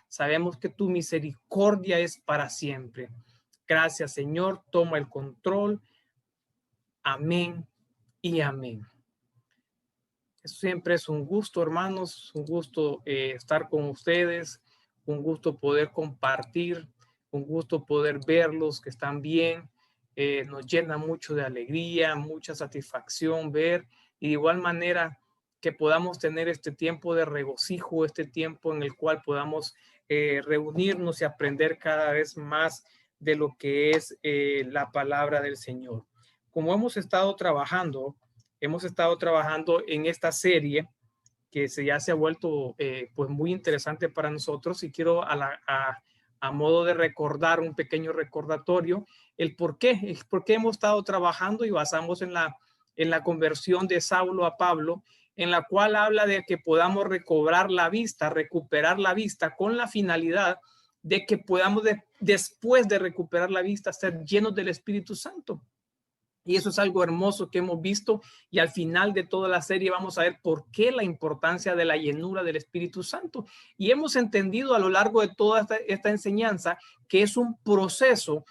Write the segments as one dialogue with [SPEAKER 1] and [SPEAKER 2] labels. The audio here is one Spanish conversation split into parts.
[SPEAKER 1] Sabemos que tu misericordia es para siempre. Gracias, Señor. Toma el control. Amén y amén. Siempre es un gusto, hermanos, un gusto estar con ustedes, un gusto poder compartir, un gusto poder verlos que están bien. Nos llena mucho de alegría, mucha satisfacción ver, y de igual manera que podamos tener este tiempo de regocijo, este tiempo en el cual podamos reunirnos y aprender cada vez más de lo que es la palabra del Señor. Como hemos estado trabajando en esta serie que ya se ha vuelto pues muy interesante para nosotros, y quiero a modo de recordar, un pequeño recordatorio, el por qué hemos estado trabajando, y basamos en la conversión de Saulo a Pablo, en la cual habla de que podamos recuperar la vista con la finalidad de que podamos después de recuperar la vista ser llenos del Espíritu Santo. Y eso es algo hermoso que hemos visto, y al final de toda la serie vamos a ver por qué la importancia de la llenura del Espíritu Santo. Y hemos entendido a lo largo de toda esta enseñanza que es un proceso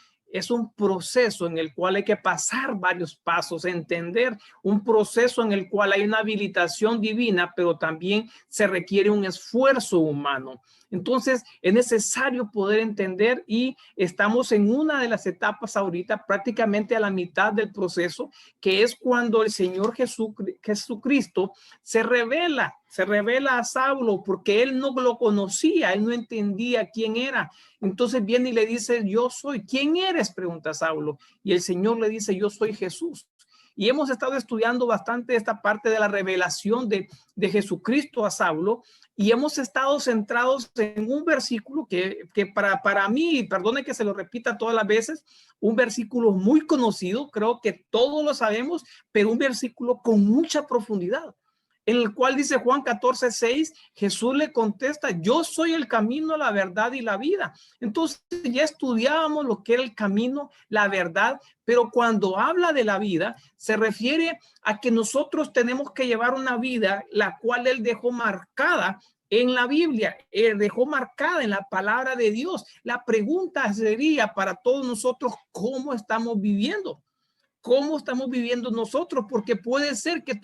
[SPEAKER 1] en el cual hay que pasar varios pasos, entender un proceso en el cual hay una habilitación divina, pero también se requiere un esfuerzo humano. Entonces es necesario poder entender, y estamos en una de las etapas ahorita, prácticamente a la mitad del proceso, que es cuando el Señor Jesucristo se revela a Saulo, porque él no lo conocía, él no entendía quién era. Entonces viene y le dice: yo soy. ¿Quién eres?, pregunta Saulo, y el Señor le dice: yo soy Jesús. Y hemos estado estudiando bastante esta parte de la revelación de Jesucristo a Saulo, y hemos estado centrados en un versículo que para mí, perdone que se lo repita todas las veces, un versículo muy conocido, creo que todos lo sabemos, pero un versículo con mucha profundidad, en el cual dice Juan 14:6, Jesús le contesta: yo soy el camino, la verdad y la vida. Entonces ya estudiábamos lo que era el camino, la verdad, pero cuando habla de la vida, se refiere a que nosotros tenemos que llevar una vida la cual él dejó marcada en la Biblia, dejó marcada en la palabra de Dios. La pregunta sería para todos nosotros: ¿cómo estamos viviendo? ¿Cómo estamos viviendo nosotros? Porque puede ser que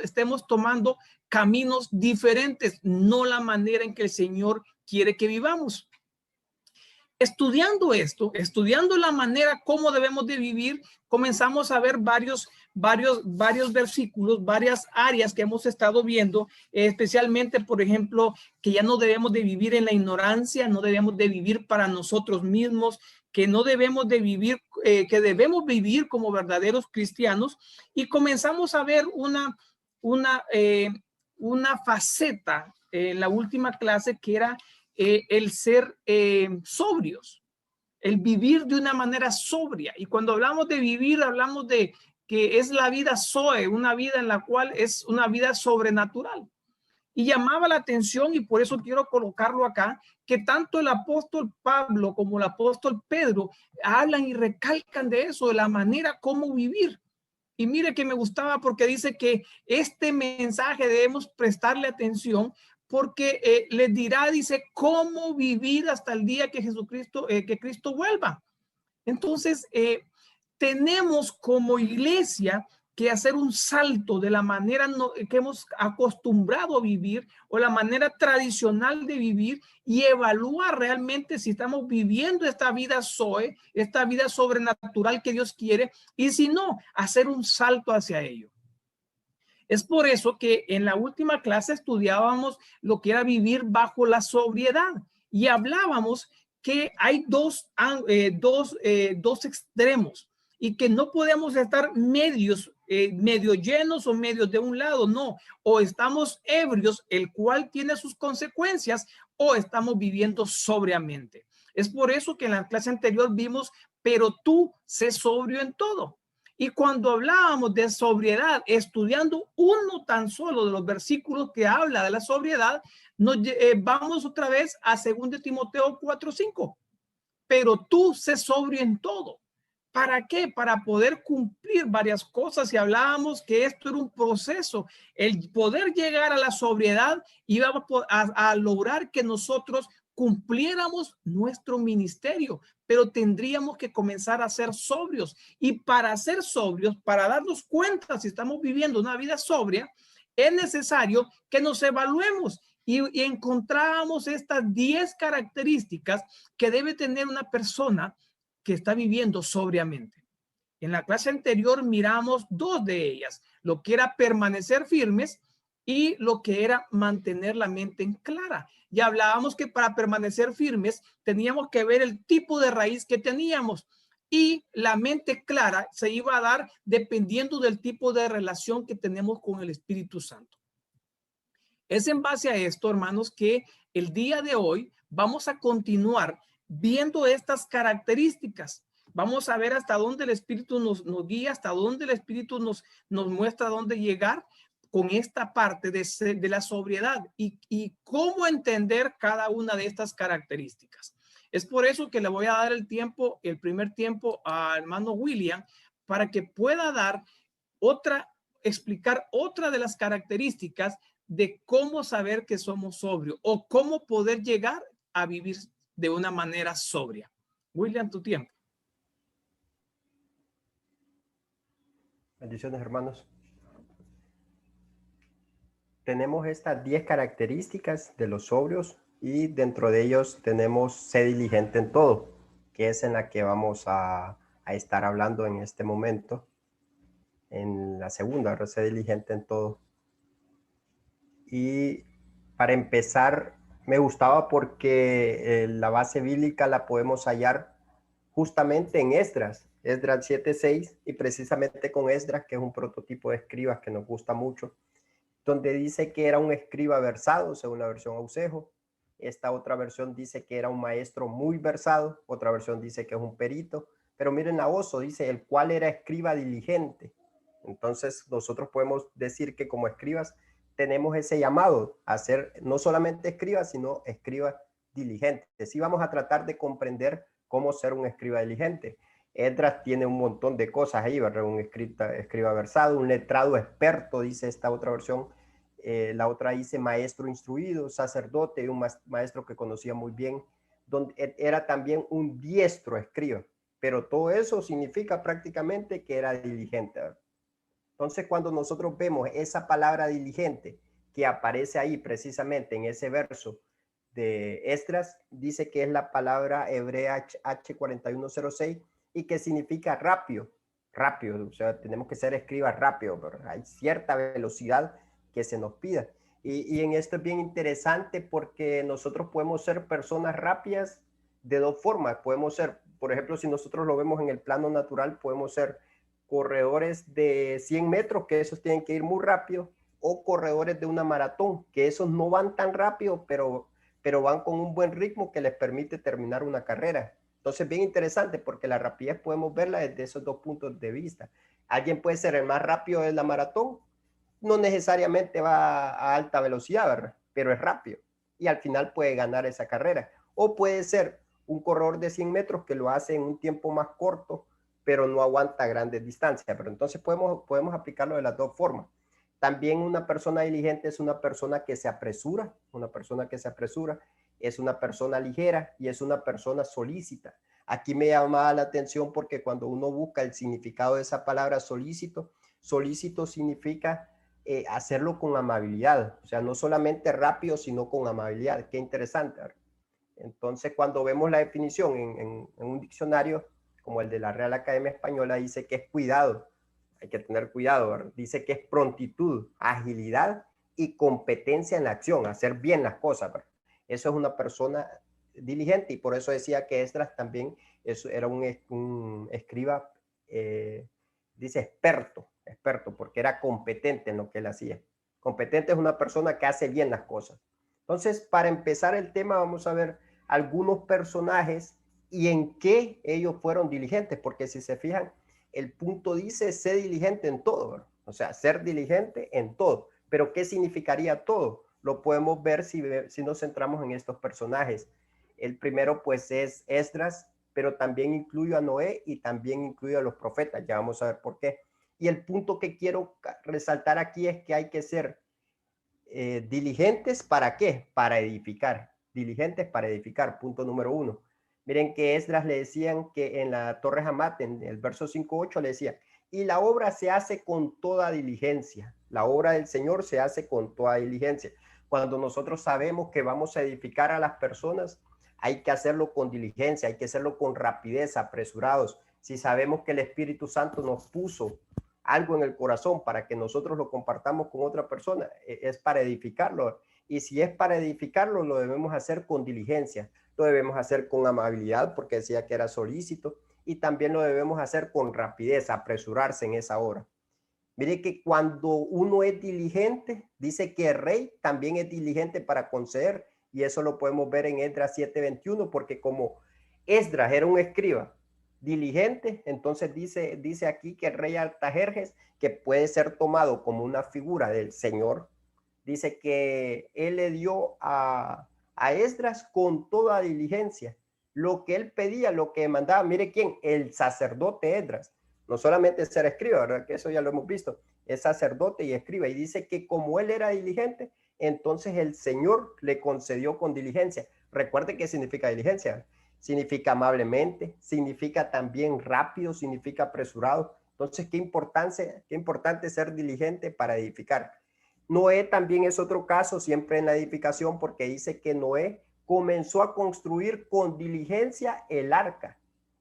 [SPEAKER 1] estemos tomando caminos diferentes, no la manera en que el Señor quiere que vivamos. Estudiando esto, estudiando la manera como debemos de vivir, comenzamos a ver varios versículos, varias áreas que hemos estado viendo, especialmente, por ejemplo, que ya no debemos de vivir en la ignorancia, no debemos de vivir para nosotros mismos, que no debemos de vivir, que debemos vivir como verdaderos cristianos. Y comenzamos a ver una faceta en la última clase, que era el ser sobrios, el vivir de una manera sobria. Y cuando hablamos de vivir, hablamos de que es la vida Zoe, una vida en la cual es una vida sobrenatural. Y llamaba la atención, y por eso quiero colocarlo acá, que tanto el apóstol Pablo como el apóstol Pedro hablan y recalcan de eso, de la manera como vivir. Y mire que me gustaba, porque dice que este mensaje debemos prestarle atención, porque les dirá, dice, cómo vivir hasta el día que que Cristo vuelva. Entonces, tenemos como iglesia que hacer un salto de la manera que hemos acostumbrado a vivir, o la manera tradicional de vivir, y evaluar realmente si estamos viviendo esta vida Zoe, esta vida sobrenatural que Dios quiere, y si no, hacer un salto hacia ello. Es por eso que en la última clase estudiábamos lo que era vivir bajo la sobriedad, y hablábamos que hay dos extremos, y que no podemos estar medio llenos o medio de un lado, no. O estamos ebrios, el cual tiene sus consecuencias, o estamos viviendo sobriamente. Es por eso que en la clase anterior vimos: pero tú sé sobrio en todo. Y cuando hablábamos de sobriedad, estudiando uno tan solo de los versículos que habla de la sobriedad, vamos otra vez a 2 Timoteo 4:5. Pero tú sé sobrio en todo. ¿Para qué? Para poder cumplir varias cosas. Y hablábamos que esto era un proceso. El poder llegar a la sobriedad iba a lograr que nosotros cumpliéramos nuestro ministerio, pero tendríamos que comenzar a ser sobrios. Y para ser sobrios, para darnos cuenta si estamos viviendo una vida sobria, es necesario que nos evaluemos y encontramos estas 10 características que debe tener una persona que está viviendo sobriamente. En la clase anterior miramos dos de ellas, lo que era permanecer firmes y lo que era mantener la mente en clara. Ya hablábamos que para permanecer firmes teníamos que ver el tipo de raíz que teníamos y la mente clara se iba a dar dependiendo del tipo de relación que tenemos con el Espíritu Santo. Es en base a esto, hermanos, que el día de hoy vamos a continuar viendo estas características. Vamos a ver hasta dónde el Espíritu nos guía, hasta dónde el Espíritu nos muestra dónde llegar con esta parte de la sobriedad y cómo entender cada una de estas características. Es por eso que le voy a dar el primer tiempo al hermano William para que pueda explicar otra de las características de cómo saber que somos sobrios o cómo poder llegar a vivir de una manera sobria. William, tu tiempo.
[SPEAKER 2] Bendiciones, hermanos. Tenemos estas 10 características de los sobrios y dentro de ellos tenemos sé diligente en todo, que es en la que vamos a estar hablando en este momento. En la segunda, sé diligente en todo. Y para empezar, me gustaba porque la base bíblica la podemos hallar justamente en Esdras 7:6, y precisamente con Esdras, que es un prototipo de escribas que nos gusta mucho, donde dice que era un escriba versado, según la versión Ausejo. Esta otra versión dice que era un maestro muy versado, otra versión dice que es un perito, pero miren la Oso, dice el cual era escriba diligente. Entonces nosotros podemos decir que como escribas tenemos ese llamado a ser no solamente escribas, sino escribas diligentes. Sí, vamos a tratar de comprender cómo ser un escriba diligente. Esdras tiene un montón de cosas ahí, ¿verdad? Un escriba versado, un letrado experto, dice esta otra versión. La otra dice maestro instruido, sacerdote, un maestro que conocía muy bien, donde era también un diestro escriba. Pero todo eso significa prácticamente que era diligente, ¿verdad? Entonces, cuando nosotros vemos esa palabra diligente que aparece ahí precisamente en ese verso de Esdras, dice que es la palabra hebrea H4106 y que significa rápido, rápido, o sea, tenemos que ser escribas rápido, pero hay cierta velocidad que se nos pida. Y en esto es bien interesante porque nosotros podemos ser personas rápidas de dos formas. Podemos ser, por ejemplo, si nosotros lo vemos en el plano natural, podemos ser corredores de 100 metros, que esos tienen que ir muy rápido, o corredores de una maratón, que esos no van tan rápido, pero van con un buen ritmo que les permite terminar una carrera. Entonces, bien interesante, porque la rapidez podemos verla desde esos dos puntos de vista. Alguien puede ser el más rápido de la maratón, no necesariamente va a alta velocidad, ¿verdad? Pero es rápido y al final puede ganar esa carrera. O puede ser un corredor de 100 metros que lo hace en un tiempo más corto, pero no aguanta grandes distancias. Pero entonces podemos aplicarlo de las dos formas. También una persona diligente es una persona que se apresura, es una persona ligera y es una persona solícita. Aquí me llamaba la atención porque cuando uno busca el significado de esa palabra solícito, solícito significa hacerlo con amabilidad, o sea, no solamente rápido, sino con amabilidad. Qué interesante. Entonces, cuando vemos la definición en un diccionario como el de la Real Academia Española, dice que es cuidado, hay que tener cuidado, ¿verdad? Dice que es prontitud, agilidad y competencia en la acción, hacer bien las cosas, ¿verdad? Eso es una persona diligente y por eso decía que Esdras también era un escriba, dice experto, porque era competente en lo que él hacía. Competente es una persona que hace bien las cosas. Entonces, para empezar el tema, vamos a ver algunos personajes y en qué ellos fueron diligentes, porque si se fijan, el punto dice ser diligente en todo, ¿verdad? O sea, ser diligente en todo. Pero ¿qué significaría todo? Lo podemos ver si nos centramos en estos personajes. El primero pues es Esdras, pero también incluye a Noé y también incluye a los profetas. Ya vamos a ver por qué. Y el punto que quiero resaltar aquí es que hay que ser diligentes. ¿Para qué? Para edificar. diligentes para edificar, punto número 1. Miren que Esdras le decían que en la Torre Hamat, en el verso 5:8 le decía, y la obra se hace con toda diligencia. La obra del Señor se hace con toda diligencia. Cuando nosotros sabemos que vamos a edificar a las personas, hay que hacerlo con diligencia, hay que hacerlo con rapidez, apresurados. Si sabemos que el Espíritu Santo nos puso algo en el corazón para que nosotros lo compartamos con otra persona, es para edificarlo. Y si es para edificarlo, lo debemos hacer con diligencia, lo debemos hacer con amabilidad, porque decía que era solícito, y también lo debemos hacer con rapidez, apresurarse en esa hora. Mire que cuando uno es diligente, dice que el rey también es diligente para conceder, y eso lo podemos ver en Esdras 7:21, porque como Esdras era un escriba diligente, entonces dice aquí que el rey Artajerjes, que puede ser tomado como una figura del Señor, dice que él le dio a Esdras con toda diligencia lo que él pedía, lo que mandaba. Mire quién, el sacerdote Esdras. No solamente ser escriba, ¿verdad? Que eso ya lo hemos visto, es sacerdote y escriba. Y dice que como él era diligente, entonces el Señor le concedió con diligencia. Recuerde qué significa diligencia. Significa amablemente, significa también rápido, significa apresurado. Entonces, qué importante ser diligente para edificar. Noé también es otro caso, siempre en la edificación, porque dice que Noé comenzó a construir con diligencia el arca.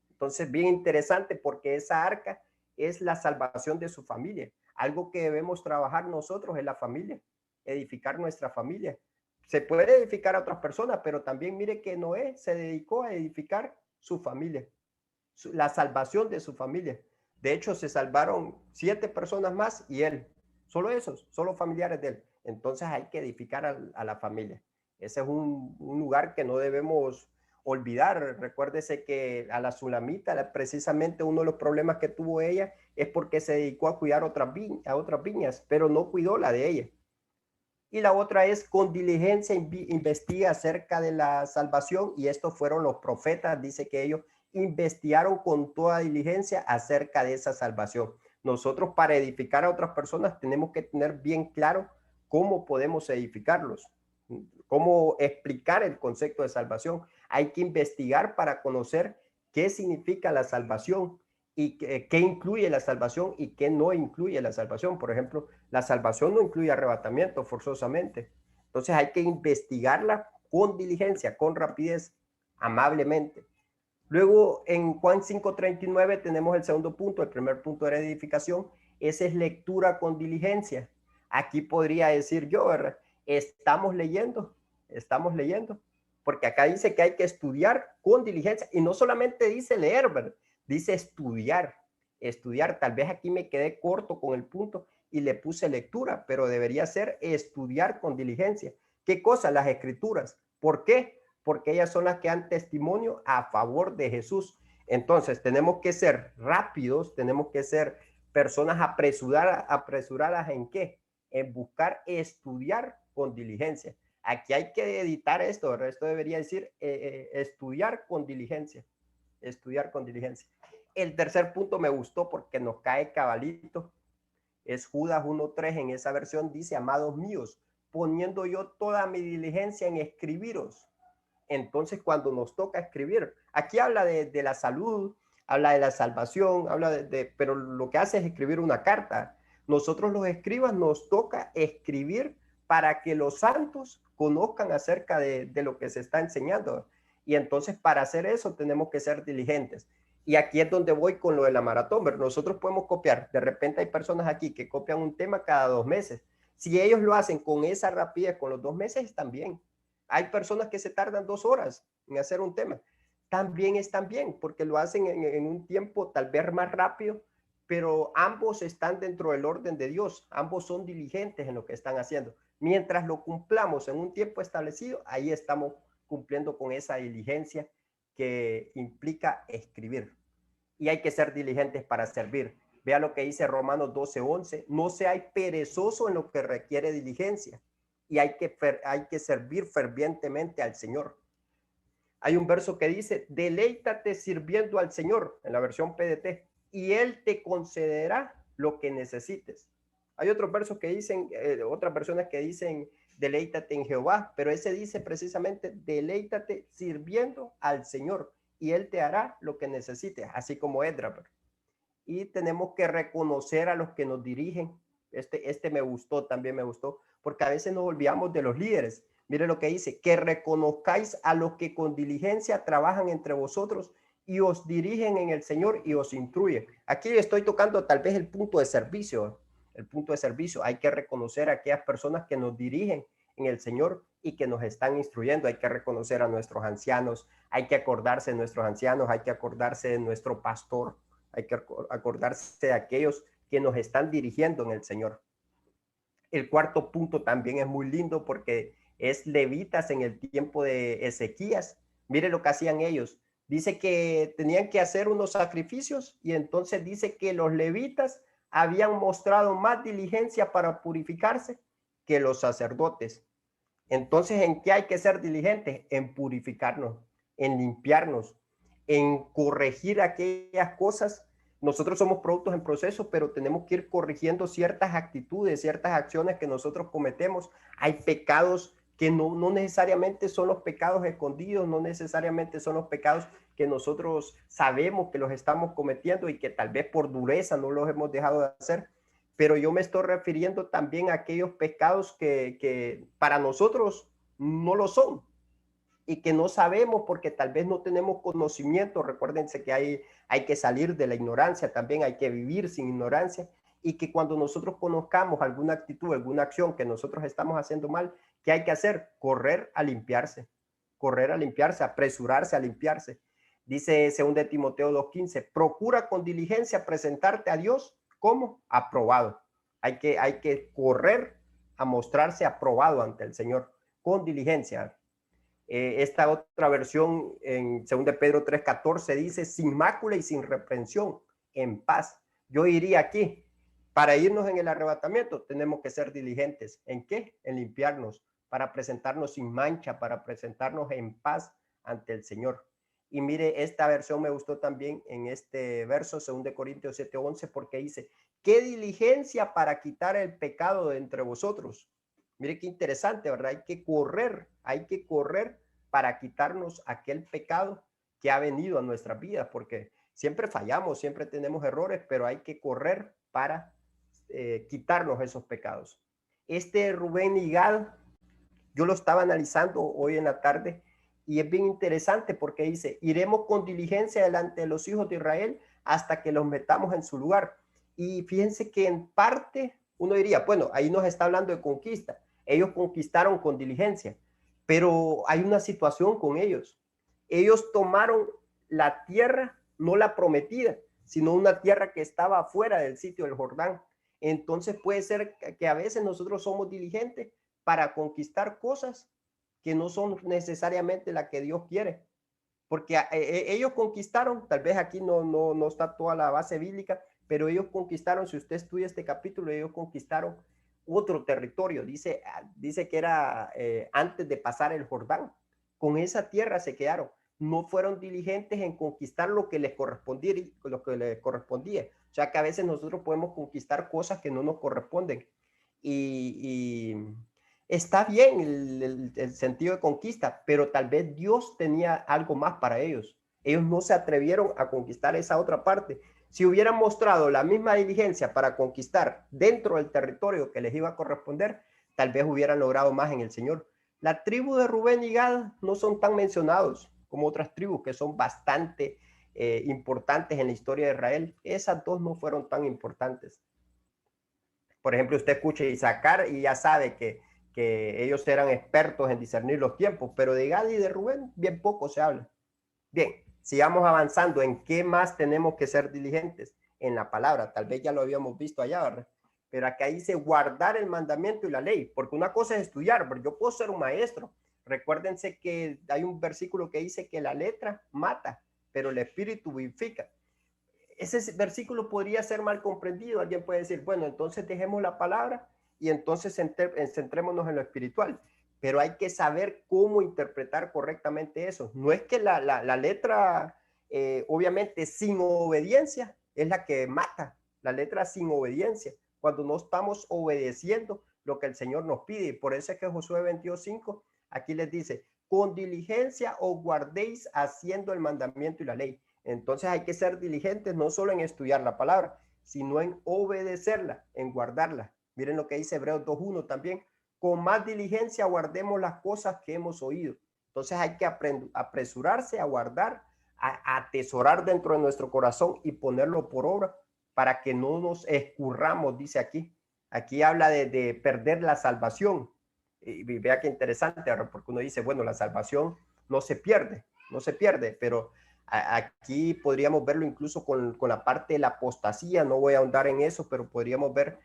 [SPEAKER 2] Entonces, bien interesante, porque esa arca es la salvación de su familia. Algo que debemos trabajar nosotros en la familia, edificar nuestra familia. Se puede edificar a otras personas, pero también mire que Noé se dedicó a edificar su familia, la salvación de su familia. De hecho, se salvaron 7 personas más y él, solo esos, solo familiares de él. Entonces hay que edificar a la familia. Ese es un lugar que no debemos olvidar. Recuérdese que a la Sulamita, precisamente uno de los problemas que tuvo ella es porque se dedicó a cuidar a otras viñas, pero no cuidó la de ella. Y la otra es con diligencia investiga acerca de la salvación, y estos fueron los profetas, dice que ellos investigaron con toda diligencia acerca de esa salvación. Nosotros para edificar a otras personas tenemos que tener bien claro cómo podemos edificarlos, cómo explicar el concepto de salvación. Hay que investigar para conocer qué significa la salvación y qué incluye la salvación y qué no incluye la salvación. Por ejemplo, la salvación no incluye arrebatamiento forzosamente. Entonces hay que investigarla con diligencia, con rapidez, amablemente. Luego en Juan 5:39 tenemos el segundo punto. El primer punto era edificación. Esa es lectura con diligencia. Aquí podría decir yo, ¿verdad? Estamos leyendo, porque acá dice que hay que estudiar con diligencia, y no solamente dice leer, ¿verdad? Dice estudiar. Tal vez aquí me quedé corto con el punto y le puse lectura, pero debería ser estudiar con diligencia. ¿Qué cosa? Las escrituras. ¿Por qué? Porque ellas son las que dan testimonio a favor de Jesús. Entonces tenemos que ser rápidos, tenemos que ser personas apresuradas ¿en qué? En buscar estudiar con diligencia. Aquí hay que editar esto, ¿verdad? Esto debería decir estudiar con diligencia. Estudiar con diligencia. El tercer punto me gustó porque nos cae cabalito. Es Judas 1:3, en esa versión dice, amados míos, poniendo yo toda mi diligencia en escribiros. Entonces, cuando nos toca escribir, aquí habla de la salud, habla de la salvación, pero lo que hace es escribir una carta. Nosotros los escribas nos toca escribir para que los santos conozcan acerca de lo que se está enseñando. Y entonces, para hacer eso, tenemos que ser diligentes. Y aquí es donde voy con lo de la maratón. ¿Verdad? Nosotros podemos copiar. De repente hay personas aquí que copian un tema cada 2 meses. Si ellos lo hacen con esa rapidez, con los 2 meses, están bien. Hay personas que se tardan 2 horas en hacer un tema. También están bien, porque lo hacen en un tiempo tal vez más rápido, pero ambos están dentro del orden de Dios. Ambos son diligentes en lo que están haciendo. Mientras lo cumplamos en un tiempo establecido, ahí estamos cumpliendo con esa diligencia que implica escribir. Y hay que ser diligentes para servir. Vea lo que dice Romanos 12:11. No seáis perezoso en lo que requiere diligencia, y hay que servir fervientemente al Señor. Hay un verso que dice, deleítate sirviendo al Señor, en la versión PDT, y Él te concederá lo que necesites. Hay otros versos que dicen, otras versiones que dicen, deleítate en Jehová, pero ese dice precisamente, deleítate sirviendo al Señor y Él te hará lo que necesites, así como Esdras. Y tenemos que reconocer a los que nos dirigen. Este me gustó, también me gustó, porque a veces nos olvidamos de los líderes. Mire lo que dice, que reconozcáis a los que con diligencia trabajan entre vosotros y os dirigen en el Señor y os instruyen. Aquí estoy tocando tal vez el punto de servicio, el punto de servicio. Hay que reconocer a aquellas personas que nos dirigen en el Señor y que nos están instruyendo. Hay que reconocer a nuestros ancianos, hay que acordarse de nuestros ancianos, hay que acordarse de nuestro pastor, hay que acordarse de aquellos que nos están dirigiendo en el Señor. El cuarto punto también es muy lindo porque es levitas en el tiempo de Ezequías. Mire lo que hacían ellos. Dice que tenían que hacer unos sacrificios y entonces dice que los levitas habían mostrado más diligencia para purificarse que los sacerdotes. Entonces, ¿en qué hay que ser diligentes? En purificarnos, en limpiarnos, en corregir aquellas cosas. Nosotros somos productos en proceso, pero tenemos que ir corrigiendo ciertas actitudes, ciertas acciones que nosotros cometemos. Hay pecados que no necesariamente son los pecados escondidos, no necesariamente son los pecados que nosotros sabemos que los estamos cometiendo y que tal vez por dureza no los hemos dejado de hacer. Pero yo me estoy refiriendo también a aquellos pecados que para nosotros no lo son y que no sabemos porque tal vez no tenemos conocimiento. Recuérdense que hay que salir de la ignorancia, también hay que vivir sin ignorancia, y que cuando nosotros conozcamos alguna actitud, alguna acción que nosotros estamos haciendo mal, ¿qué hay que hacer? Correr a limpiarse, apresurarse a limpiarse. Dice 2 Timoteo 2:15, procura con diligencia presentarte a Dios como aprobado. Hay que correr a mostrarse aprobado ante el Señor con diligencia. Esta otra versión en 2 Pedro 3:14 dice, sin mácula y sin reprensión, en paz. Yo iría aquí, para irnos en el arrebatamiento, tenemos que ser diligentes. ¿En qué? En limpiarnos, para presentarnos sin mancha, para presentarnos en paz ante el Señor. Y mire, esta versión me gustó también en este verso, 2 Corintios 7:11, porque dice, ¿qué diligencia para quitar el pecado de entre vosotros? Mire qué interesante, ¿verdad? Hay que correr para quitarnos aquel pecado que ha venido a nuestras vidas, porque siempre fallamos, siempre tenemos errores, pero hay que correr para quitarnos esos pecados. Este Rubén y Gad, yo lo estaba analizando hoy en la tarde y es bien interesante porque dice, iremos con diligencia delante de los hijos de Israel hasta que los metamos en su lugar. Y fíjense que en parte uno diría, bueno, ahí nos está hablando de conquista. Ellos conquistaron con diligencia, pero hay una situación con ellos. Ellos tomaron la tierra, no la prometida, sino una tierra que estaba fuera del sitio del Jordán. Entonces puede ser que a veces nosotros somos diligentes para conquistar cosas que no son necesariamente las que Dios quiere. Porque ellos conquistaron, tal vez aquí no está toda la base bíblica, pero ellos conquistaron, si usted estudia este capítulo, ellos conquistaron otro territorio. Dice que era antes de pasar el Jordán. Con esa tierra se quedaron. No fueron diligentes en conquistar lo que les correspondía, O sea que a veces nosotros podemos conquistar cosas que no nos corresponden. Y está bien el sentido de conquista, pero tal vez Dios tenía algo más para ellos. Ellos no se atrevieron a conquistar esa otra parte. Si hubieran mostrado la misma diligencia para conquistar dentro del territorio que les iba a corresponder, tal vez hubieran logrado más en el Señor. La tribu de Rubén y Gad no son tan mencionados como otras tribus que son bastante importantes en la historia de Israel. Esas dos no fueron tan importantes. Por ejemplo, usted escucha Isaacar y ya sabe que ellos eran expertos en discernir los tiempos, pero de Gad y de Rubén bien poco se habla. Bien, sigamos avanzando. ¿En qué más tenemos que ser diligentes? En la palabra. Tal vez ya lo habíamos visto allá, ¿verdad? Pero acá dice guardar el mandamiento y la ley, porque una cosa es estudiar, pero yo puedo ser un maestro. Recuérdense que hay un versículo que dice que la letra mata, pero el espíritu vivifica. Ese versículo podría ser mal comprendido. Alguien puede decir, bueno, entonces dejemos la palabra y entonces centrémonos en lo espiritual. Pero hay que saber cómo interpretar correctamente eso. No es que la letra, obviamente, sin obediencia es la que mata. La letra sin obediencia. Cuando no estamos obedeciendo lo que el Señor nos pide. Y por eso es que Josué 22:5 aquí les dice, con diligencia os guardéis haciendo el mandamiento y la ley. Entonces hay que ser diligentes no solo en estudiar la palabra, sino en obedecerla, en guardarla. Miren lo que dice Hebreos 2:1 también. Con más diligencia guardemos las cosas que hemos oído. Entonces hay que apresurarse a guardar, a atesorar dentro de nuestro corazón y ponerlo por obra para que no nos escurramos, dice aquí. Aquí habla de perder la salvación. Y vea qué interesante, porque uno dice, bueno, la salvación no se pierde, pero aquí podríamos verlo incluso con la parte de la apostasía. No voy a ahondar en eso, pero podríamos ver,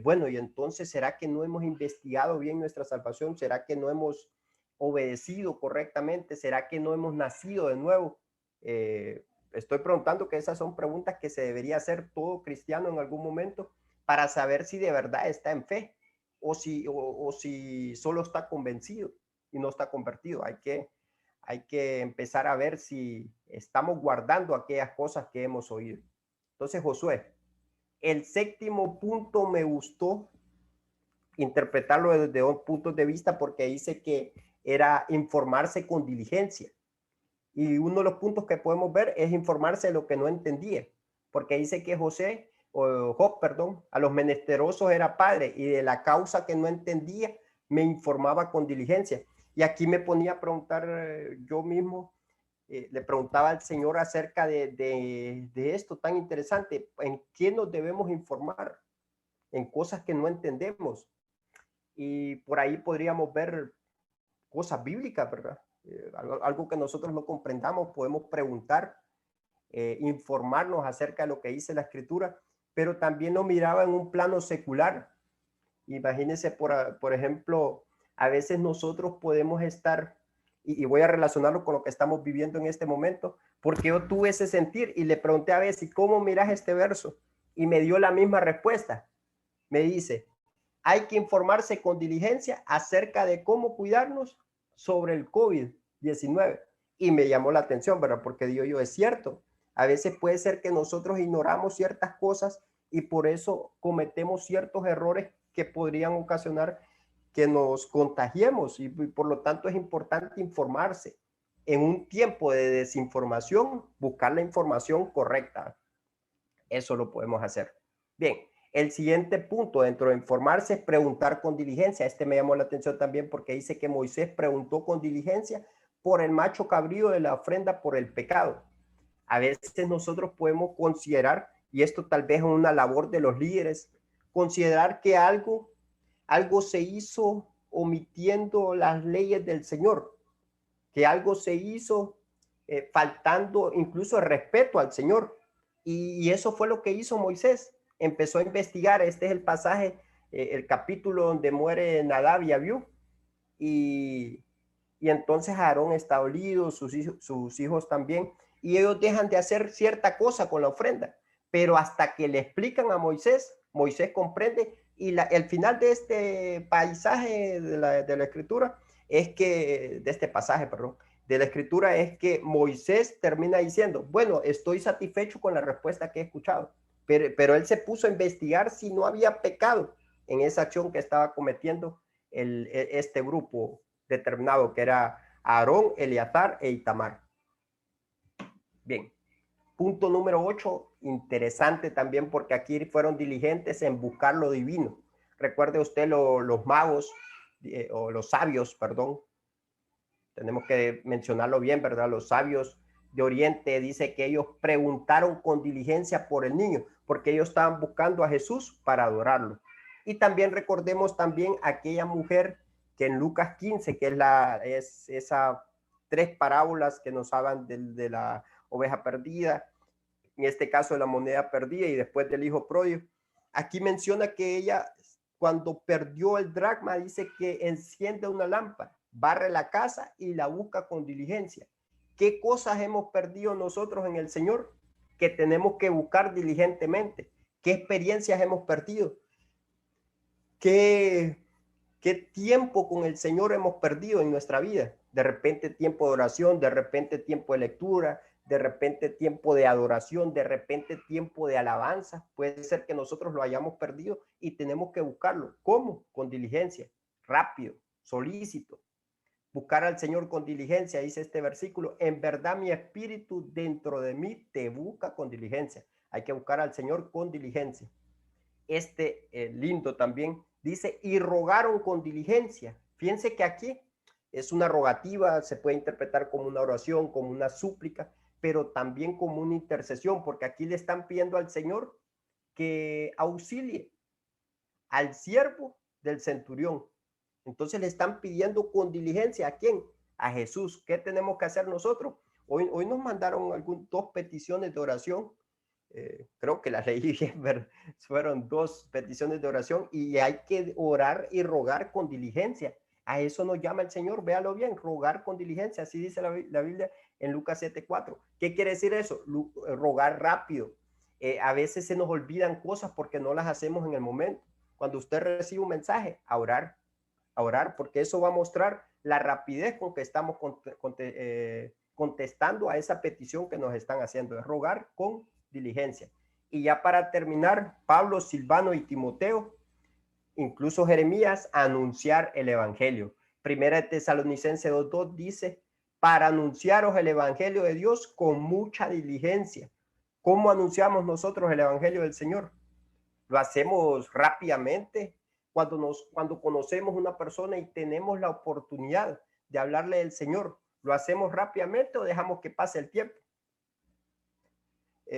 [SPEAKER 2] bueno, y entonces, ¿será que no hemos investigado bien nuestra salvación? ¿Será que no hemos obedecido correctamente? ¿Será que no hemos nacido de nuevo? Estoy preguntando, que esas son preguntas que se debería hacer todo cristiano en algún momento para saber si de verdad está en fe o si solo está convencido y no está convertido. Hay que empezar a ver si estamos guardando aquellas cosas que hemos oído. Entonces, Josué, el séptimo punto me gustó interpretarlo desde un punto de vista porque dice que era informarse con diligencia. Y uno de los puntos que podemos ver es informarse de lo que no entendía, porque dice que Job, perdón, a los menesterosos era padre y de la causa que no entendía me informaba con diligencia. Y aquí me ponía a preguntar yo mismo, le preguntaba al Señor acerca de esto tan interesante, ¿en qué nos debemos informar? En cosas que no entendemos. Y por ahí podríamos ver cosas bíblicas, ¿verdad? Algo que nosotros no comprendamos, podemos preguntar, informarnos acerca de lo que dice la Escritura, pero también lo miraba en un plano secular. Imagínense, por ejemplo, a veces nosotros podemos estar, y voy a relacionarlo con lo que estamos viviendo en este momento, porque yo tuve ese sentir y le pregunté a Bessie, ¿cómo miras este verso? Y me dio la misma respuesta. Me dice, hay que informarse con diligencia acerca de cómo cuidarnos sobre el COVID-19. Y me llamó la atención, ¿verdad? Porque digo yo, es cierto. A veces puede ser que nosotros ignoramos ciertas cosas y por eso cometemos ciertos errores que podrían ocasionar que nos contagiemos y por lo tanto es importante informarse. En un tiempo de desinformación, buscar la información correcta. Eso lo podemos hacer. Bien, el siguiente punto dentro de informarse es preguntar con diligencia. Este me llamó la atención también porque dice que Moisés preguntó con diligencia por el macho cabrío de la ofrenda por el pecado. A veces nosotros podemos considerar, y esto tal vez es una labor de los líderes, considerar que algo se hizo omitiendo las leyes del Señor, que algo se hizo faltando incluso el respeto al Señor. Y eso fue lo que hizo Moisés. Empezó a investigar. Este es el pasaje, el capítulo donde muere Nadab y Abiú. Y entonces Aarón está dolido, sus hijos también. Y ellos dejan de hacer cierta cosa con la ofrenda. Pero hasta que le explican a Moisés, Moisés comprende. Y el final de este paisaje de la escritura es que, de este pasaje, perdón, de la escritura es que Moisés termina diciendo, bueno, estoy satisfecho con la respuesta que he escuchado, pero él se puso a investigar si no había pecado en esa acción que estaba cometiendo este grupo determinado, que era Aarón, Eleazar e Itamar. Bien, punto número 8, interesante también porque aquí fueron diligentes en buscar lo divino. Recuerde usted los magos, o los sabios, perdón, tenemos que mencionarlo bien, ¿verdad? Los sabios de Oriente dice que ellos preguntaron con diligencia por el niño, porque ellos estaban buscando a Jesús para adorarlo. Y también recordemos también aquella mujer que en Lucas 15, que es esas 3 parábolas que nos hablan de la oveja perdida, en este caso de la moneda perdida y después del hijo pródigo. Aquí menciona que ella, cuando perdió el dracma, dice que enciende una lámpara, barre la casa y la busca con diligencia. ¿Qué cosas hemos perdido nosotros en el Señor que tenemos que buscar diligentemente? ¿Qué experiencias hemos perdido? ¿Qué tiempo con el Señor hemos perdido en nuestra vida? De repente tiempo de oración, de repente tiempo de lectura, de repente tiempo de adoración, de repente tiempo de alabanza. Puede ser que nosotros lo hayamos perdido y tenemos que buscarlo. ¿Cómo? Con diligencia, rápido, solícito. Buscar al Señor con diligencia, dice este versículo. En verdad mi espíritu dentro de mí te busca con diligencia. Hay que buscar al Señor con diligencia. Lindo también dice, y rogaron con diligencia. Fíjense que aquí es una rogativa, se puede interpretar como una oración, como una súplica, pero también como una intercesión, porque aquí le están pidiendo al Señor que auxilie al siervo del centurión. Entonces le están pidiendo con diligencia, ¿a quién? A Jesús. ¿Qué tenemos que hacer nosotros? Hoy nos mandaron dos peticiones de oración. Creo que las leí bien, fueron 2 peticiones de oración y hay que orar y rogar con diligencia. A eso nos llama el Señor, véalo bien, rogar con diligencia, así dice la Biblia en Lucas 7:4. ¿Qué quiere decir eso? Rogar rápido. A veces se nos olvidan cosas porque no las hacemos en el momento. Cuando usted recibe un mensaje, a orar, porque eso va a mostrar la rapidez con que estamos contestando a esa petición que nos están haciendo, es rogar con diligencia. Y ya para terminar, Pablo, Silvano y Timoteo, incluso Jeremías, anunciar el evangelio. Primera de Tesalonicenses 2:2 dice, para anunciaros el evangelio de Dios con mucha diligencia. ¿Cómo anunciamos nosotros el evangelio del Señor? Lo hacemos rápidamente. Cuando conocemos una persona y tenemos la oportunidad de hablarle del Señor, ¿lo hacemos rápidamente o dejamos que pase el tiempo?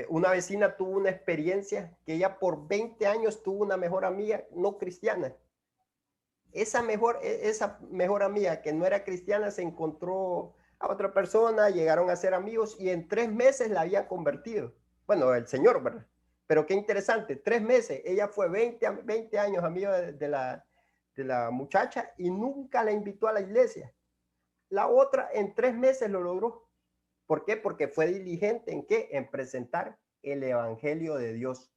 [SPEAKER 2] Una vecina tuvo una experiencia que ella por 20 años tuvo una mejor amiga no cristiana. Esa mejor amiga que no era cristiana se encontró a otra persona, llegaron a ser amigos y en 3 meses la había convertido. Bueno, el Señor, ¿verdad? Pero qué interesante, 3 meses, ella fue 20 años amiga de la muchacha y nunca la invitó a la iglesia. La otra en 3 meses lo logró. ¿Por qué? Porque fue diligente en qué? En presentar el evangelio de Dios.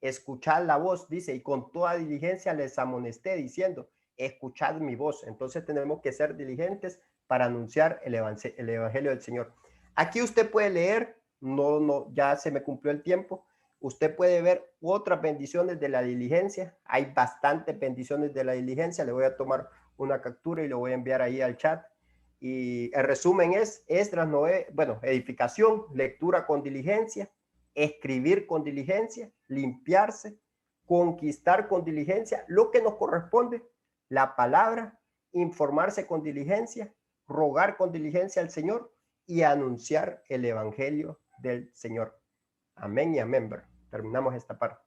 [SPEAKER 2] Escuchad la voz, dice, y con toda diligencia les amonesté diciendo, escuchad mi voz. Entonces tenemos que ser diligentes para anunciar el evangelio del Señor. Aquí usted puede leer, ya se me cumplió el tiempo. Usted puede ver otras bendiciones de la diligencia. Hay bastantes bendiciones de la diligencia. Le voy a tomar una captura y lo voy a enviar ahí al chat. Y el resumen es Esdras, Noé, edificación, lectura con diligencia, escribir con diligencia, limpiarse, conquistar con diligencia, lo que nos corresponde, la palabra, informarse con diligencia, rogar con diligencia al Señor y anunciar el evangelio del Señor. Amén y amén. Terminamos esta parte.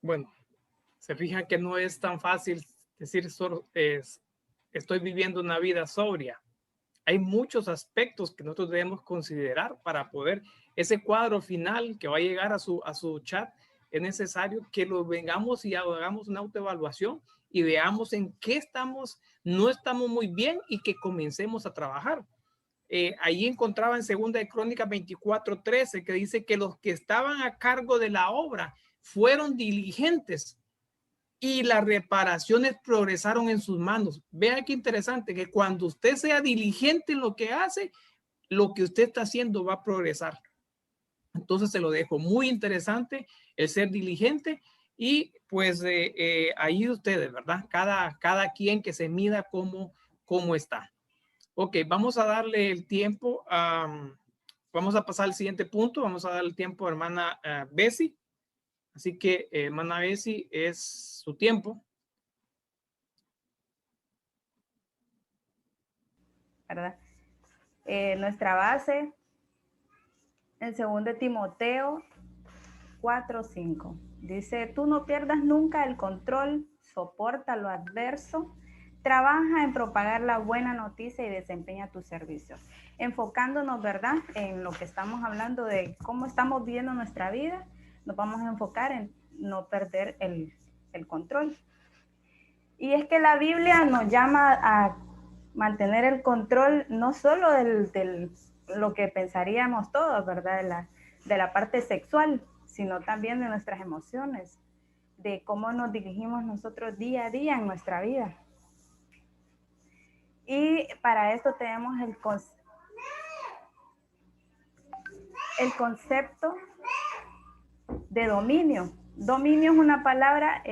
[SPEAKER 1] Bueno, se fijan que no es tan fácil decir estoy viviendo una vida sobria. Hay muchos aspectos que nosotros debemos considerar para poder, ese cuadro final que va a llegar a su chat, es necesario que lo vengamos y hagamos una autoevaluación y veamos en qué no estamos muy bien y que comencemos a trabajar. Ahí encontraba en 2 de Crónicas 24:13 que dice que los que estaban a cargo de la obra fueron diligentes y las reparaciones progresaron en sus manos. Vea qué interesante, que cuando usted sea diligente en lo que hace, lo que usted está haciendo va a progresar. Entonces se lo dejo muy interesante el ser diligente y pues ahí ustedes, ¿verdad? Cada quien que se mida cómo está. Ok, vamos a darle el tiempo, vamos a pasar al siguiente punto, vamos a dar el tiempo a hermana Bessie. Así que, hermana Bessie, es su tiempo.
[SPEAKER 3] ¿Verdad? Nuestra base en 2 de Timoteo 4:5 dice, tú no pierdas nunca el control, soporta lo adverso, trabaja en propagar la buena noticia y desempeña tu servicio. Enfocándonos, ¿verdad?, en lo que estamos hablando de cómo estamos viviendo nuestra vida, nos vamos a enfocar en no perder el control. Y es que la Biblia nos llama a mantener el control no solo de lo que pensaríamos todos, ¿verdad?, de la parte sexual, sino también de nuestras emociones, de cómo nos dirigimos nosotros día a día en nuestra vida. Y para esto tenemos el concepto de dominio. Dominio es una palabra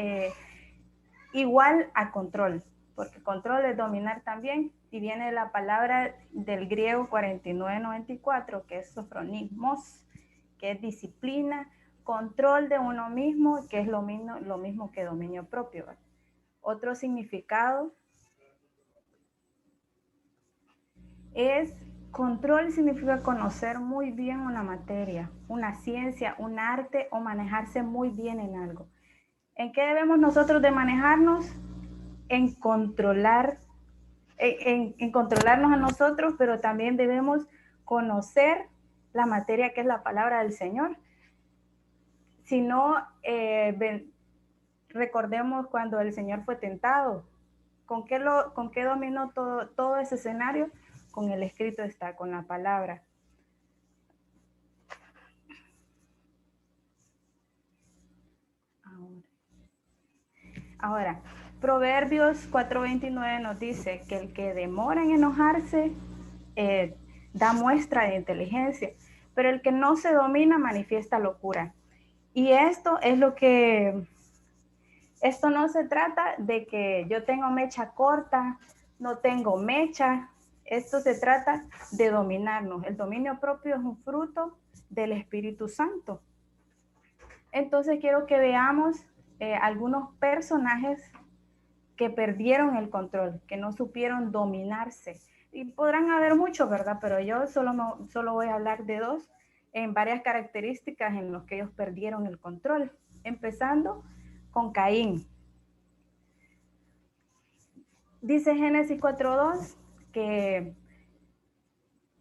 [SPEAKER 3] igual a control, porque control es dominar también, y viene la palabra del griego 4994, que es sofronismos, que es disciplina, control de uno mismo, que es lo mismo que dominio propio. Otro significado es control, significa conocer muy bien una materia, una ciencia, un arte o manejarse muy bien en algo. ¿En qué debemos nosotros de manejarnos? En controlar, en controlarnos a nosotros, pero también debemos conocer la materia que es la palabra del Señor. Si no, recordemos cuando el Señor fue tentado. ¿Con qué dominó todo ese escenario? Con el escrito está, con la palabra. Ahora, Proverbios 4:29 nos dice que el que demora en enojarse da muestra de inteligencia, pero el que no se domina manifiesta locura. Y esto no se trata de que yo tengo mecha corta, no tengo mecha. Esto se trata de dominarnos. El dominio propio es un fruto del Espíritu Santo. Entonces quiero que veamos algunos personajes que perdieron el control, que no supieron dominarse. Y podrán haber muchos, ¿verdad? Pero yo solo voy a hablar de dos en varias características en las que ellos perdieron el control. Empezando con Caín. Dice Génesis 4:2 que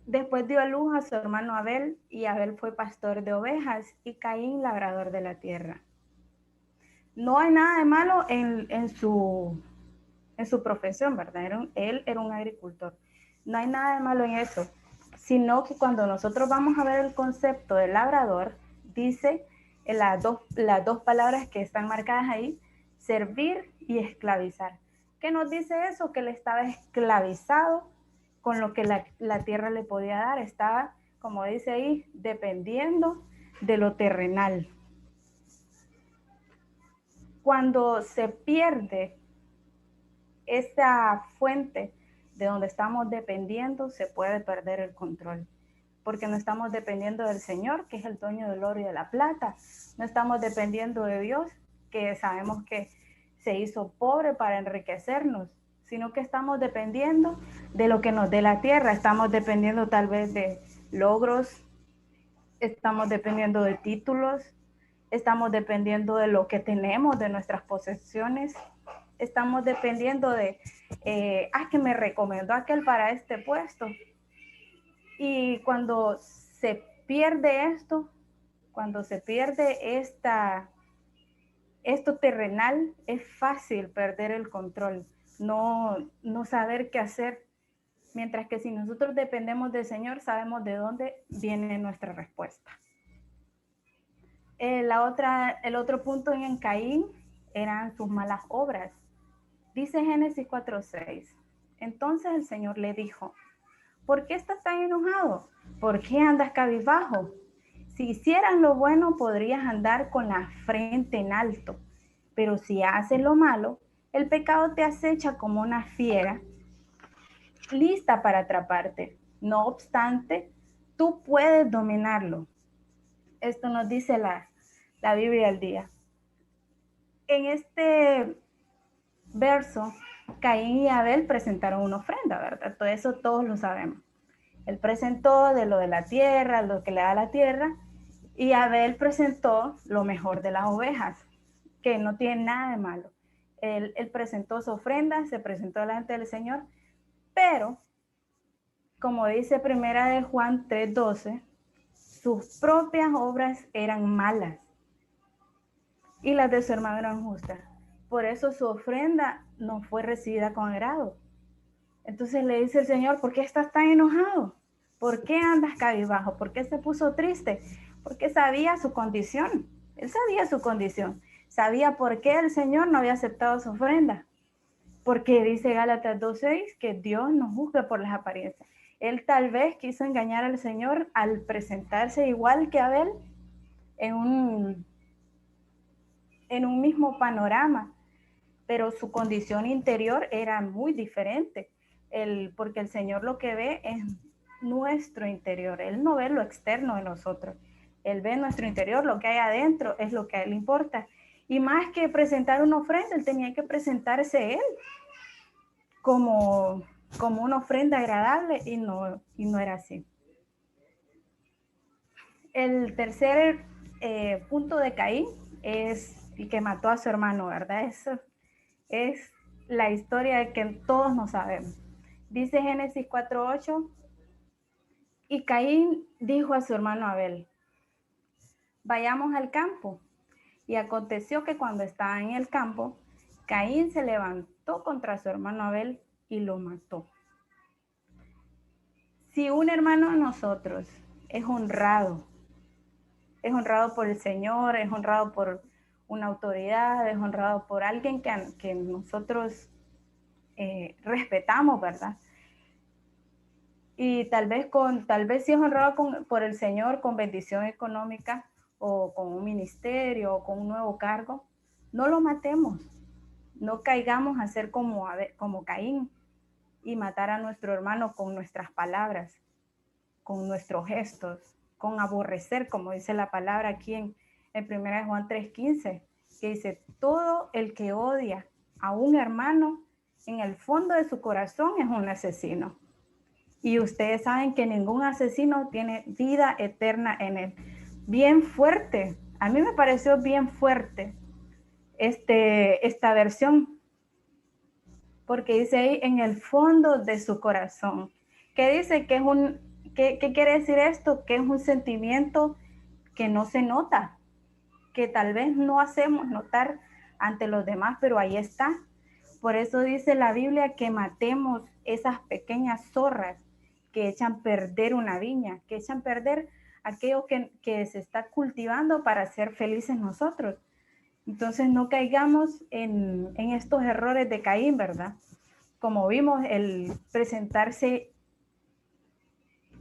[SPEAKER 3] después dio a luz a su hermano Abel, y Abel fue pastor de ovejas y Caín labrador de la tierra. No hay nada de malo en su profesión, ¿verdad? Él era un agricultor. No hay nada de malo en eso, sino que cuando nosotros vamos a ver el concepto de labrador, dice las dos palabras que están marcadas ahí, servir y esclavizar. ¿Qué nos dice eso? Que él estaba esclavizado con lo que la tierra le podía dar. Estaba, como dice ahí, dependiendo de lo terrenal. Cuando se pierde esa fuente de donde estamos dependiendo, se puede perder el control, porque no estamos dependiendo del Señor, que es el dueño del oro y de la plata. No estamos dependiendo de Dios, que sabemos que se hizo pobre para enriquecernos, sino que estamos dependiendo de lo que nos dé la tierra. Estamos dependiendo tal vez de logros, estamos dependiendo de títulos, estamos dependiendo de lo que tenemos, de nuestras posesiones. Estamos dependiendo de, que me recomendó aquel para este puesto. Y cuando se pierde esto, cuando se pierde esto terrenal, es fácil perder el control, no saber qué hacer. Mientras que si nosotros dependemos del Señor, sabemos de dónde viene nuestra respuesta. El otro punto en Caín eran sus malas obras. Dice Génesis 4:6. Entonces el Señor le dijo: ¿por qué estás tan enojado? ¿Por qué andas cabizbajo? Si hicieras lo bueno, podrías andar con la frente en alto. Pero si haces lo malo, el pecado te acecha como una fiera, lista para atraparte. No obstante, tú puedes dominarlo. Esto nos dice la Biblia al día. En este verso, Caín y Abel presentaron una ofrenda, ¿verdad? Todo eso todos lo sabemos. Él presentó de lo de la tierra, lo que le da la tierra, y Abel presentó lo mejor de las ovejas, que no tiene nada de malo. Él presentó su ofrenda, se presentó delante del Señor, pero, como dice Primera de Juan 3:12, sus propias obras eran malas y las de su hermano eran justas. Por eso su ofrenda no fue recibida con agrado. Entonces le dice el Señor: ¿por qué estás tan enojado? ¿Por qué andas cabizbajo? ¿Por qué se puso triste? Porque sabía su condición. Él sabía su condición. Sabía por qué el Señor no había aceptado su ofrenda. porque dice Gálatas 2:6 que Dios no juzga por las apariencias. Él tal vez quiso engañar al Señor al presentarse igual que Abel en un mismo panorama, pero su condición interior era muy diferente, porque el Señor lo que ve es nuestro interior, Él no ve lo externo de nosotros, Él ve nuestro interior, lo que hay adentro es lo que a Él importa. Y más que presentar una ofrenda, Él tenía que presentarse Él como una ofrenda agradable y no era así. El tercer punto de Caín es el que mató a su hermano, ¿verdad? Eso es la historia que todos no sabemos. Dice Génesis 4:8, y Caín dijo a su hermano Abel, vayamos al campo. Y aconteció que cuando estaba en el campo, Caín se levantó contra su hermano Abel y lo mató. Si un hermano de nosotros es honrado por el Señor, es honrado por una autoridad, es honrado por alguien que nosotros respetamos, ¿verdad? Y tal vez si es honrado por el Señor con bendición económica o con un ministerio o con un nuevo cargo, no lo matemos, no caigamos a ser como Caín y matar a nuestro hermano con nuestras palabras, con nuestros gestos, con aborrecer, como dice la palabra aquí en 1 Juan 3:15, que dice, todo el que odia a un hermano en el fondo de su corazón es un asesino. Y ustedes saben que ningún asesino tiene vida eterna en él. Bien fuerte. A mí me pareció bien fuerte esta versión, porque dice ahí en el fondo de su corazón. ¿Qué dice? ¿Qué quiere decir esto? Que es un sentimiento que no se nota, que tal vez no hacemos notar ante los demás, pero ahí está. Por eso dice la Biblia que matemos esas pequeñas zorras que echan a perder una viña, que echan a perder aquello que se está cultivando para ser felices nosotros. Entonces no caigamos en estos errores de Caín, ¿verdad? Como vimos, el presentarse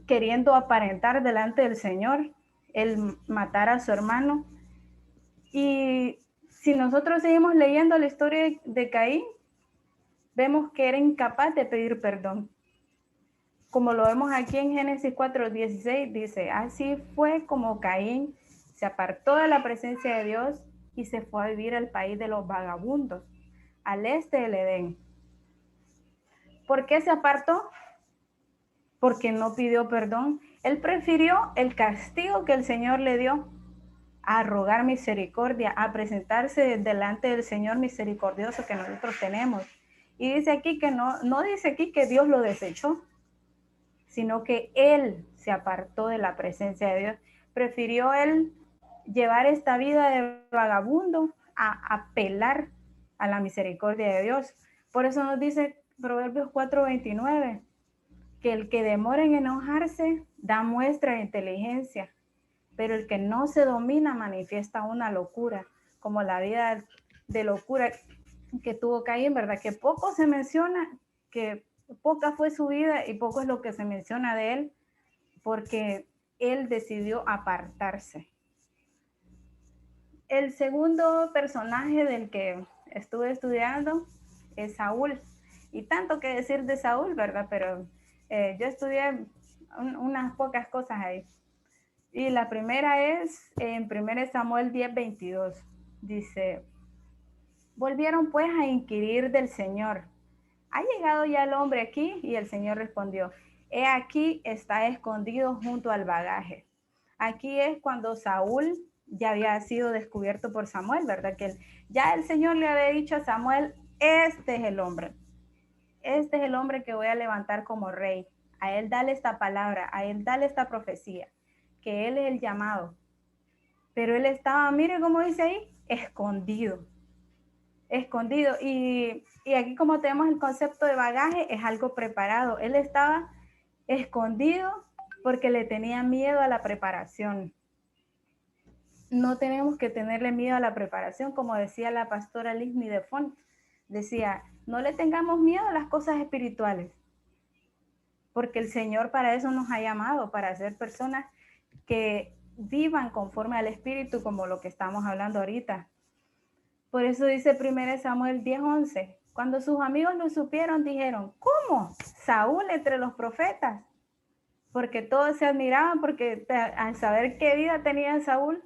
[SPEAKER 3] queriendo aparentar delante del Señor, el matar a su hermano. Y si nosotros seguimos leyendo la historia de Caín, vemos que era incapaz de pedir perdón. Como lo vemos aquí en Génesis 4:16, dice, así fue como Caín se apartó de la presencia de Dios y se fue a vivir al país de los vagabundos, al este del Edén. ¿Por qué se apartó? Porque no pidió perdón. Él prefirió el castigo que el Señor le dio a rogar misericordia, a presentarse delante del Señor misericordioso que nosotros tenemos. Y dice aquí que no dice aquí que Dios lo desechó, sino que él se apartó de la presencia de Dios. Prefirió él llevar esta vida de vagabundo a apelar a la misericordia de Dios. Por eso nos dice Proverbios 4:29, que el que demora en enojarse da muestra de inteligencia, pero el que no se domina manifiesta una locura, como la vida de locura que tuvo Caín, ¿verdad? Que poco se menciona, que poca fue su vida y poco es lo que se menciona de él, porque él decidió apartarse. El segundo personaje del que estuve estudiando es Saúl. Y tanto que decir de Saúl, ¿verdad? Pero yo estudié unas pocas cosas ahí. Y la primera es en 1 Samuel 10:22. Dice, volvieron pues a inquirir del Señor, ¿ha llegado ya el hombre aquí? Y el Señor respondió, he aquí está escondido junto al bagaje. Aquí es cuando Saúl ya había sido descubierto por Samuel, ¿verdad? Que ya el Señor le había dicho a Samuel, este es el hombre que voy a levantar como rey. A él dale esta palabra, a él dale esta profecía, que él es el llamado. Pero él estaba, mire cómo dice ahí, escondido. Y aquí como tenemos el concepto de bagaje, es algo preparado. Él estaba escondido porque le tenía miedo a la preparación. No tenemos que tenerle miedo a la preparación, como decía la pastora Lismi de Font. Decía, No le tengamos miedo a las cosas espirituales, porque el Señor para eso nos ha llamado, para ser personas que vivan conforme al Espíritu, como lo que estamos hablando ahorita. Por eso dice 1 Samuel 10:11, cuando sus amigos lo supieron, dijeron, ¿cómo? Saúl entre los profetas. Porque todos se admiraban, porque al saber qué vida tenía Saúl,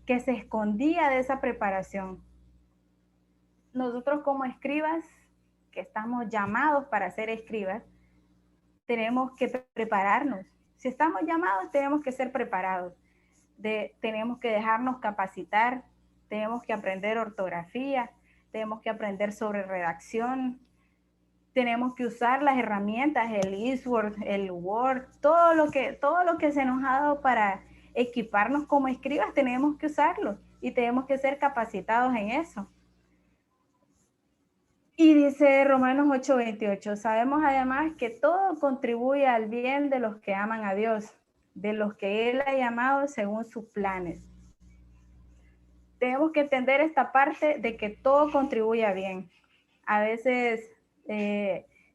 [SPEAKER 3] que se escondía de esa preparación. Nosotros como escribas, que estamos llamados para ser escribas, tenemos que prepararnos. Si estamos llamados, tenemos que ser preparados. Tenemos que dejarnos capacitar, tenemos que aprender ortografía, tenemos que aprender sobre redacción, tenemos que usar las herramientas, el eSword, el Word, todo lo que se nos ha dado para equiparnos como escribas, tenemos que usarlo y tenemos que ser capacitados en eso. Y dice Romanos 8:28, sabemos además que todo contribuye al bien de los que aman a Dios, de los que Él ha llamado según sus planes. Tenemos que entender esta parte de que todo contribuye a bien. A veces,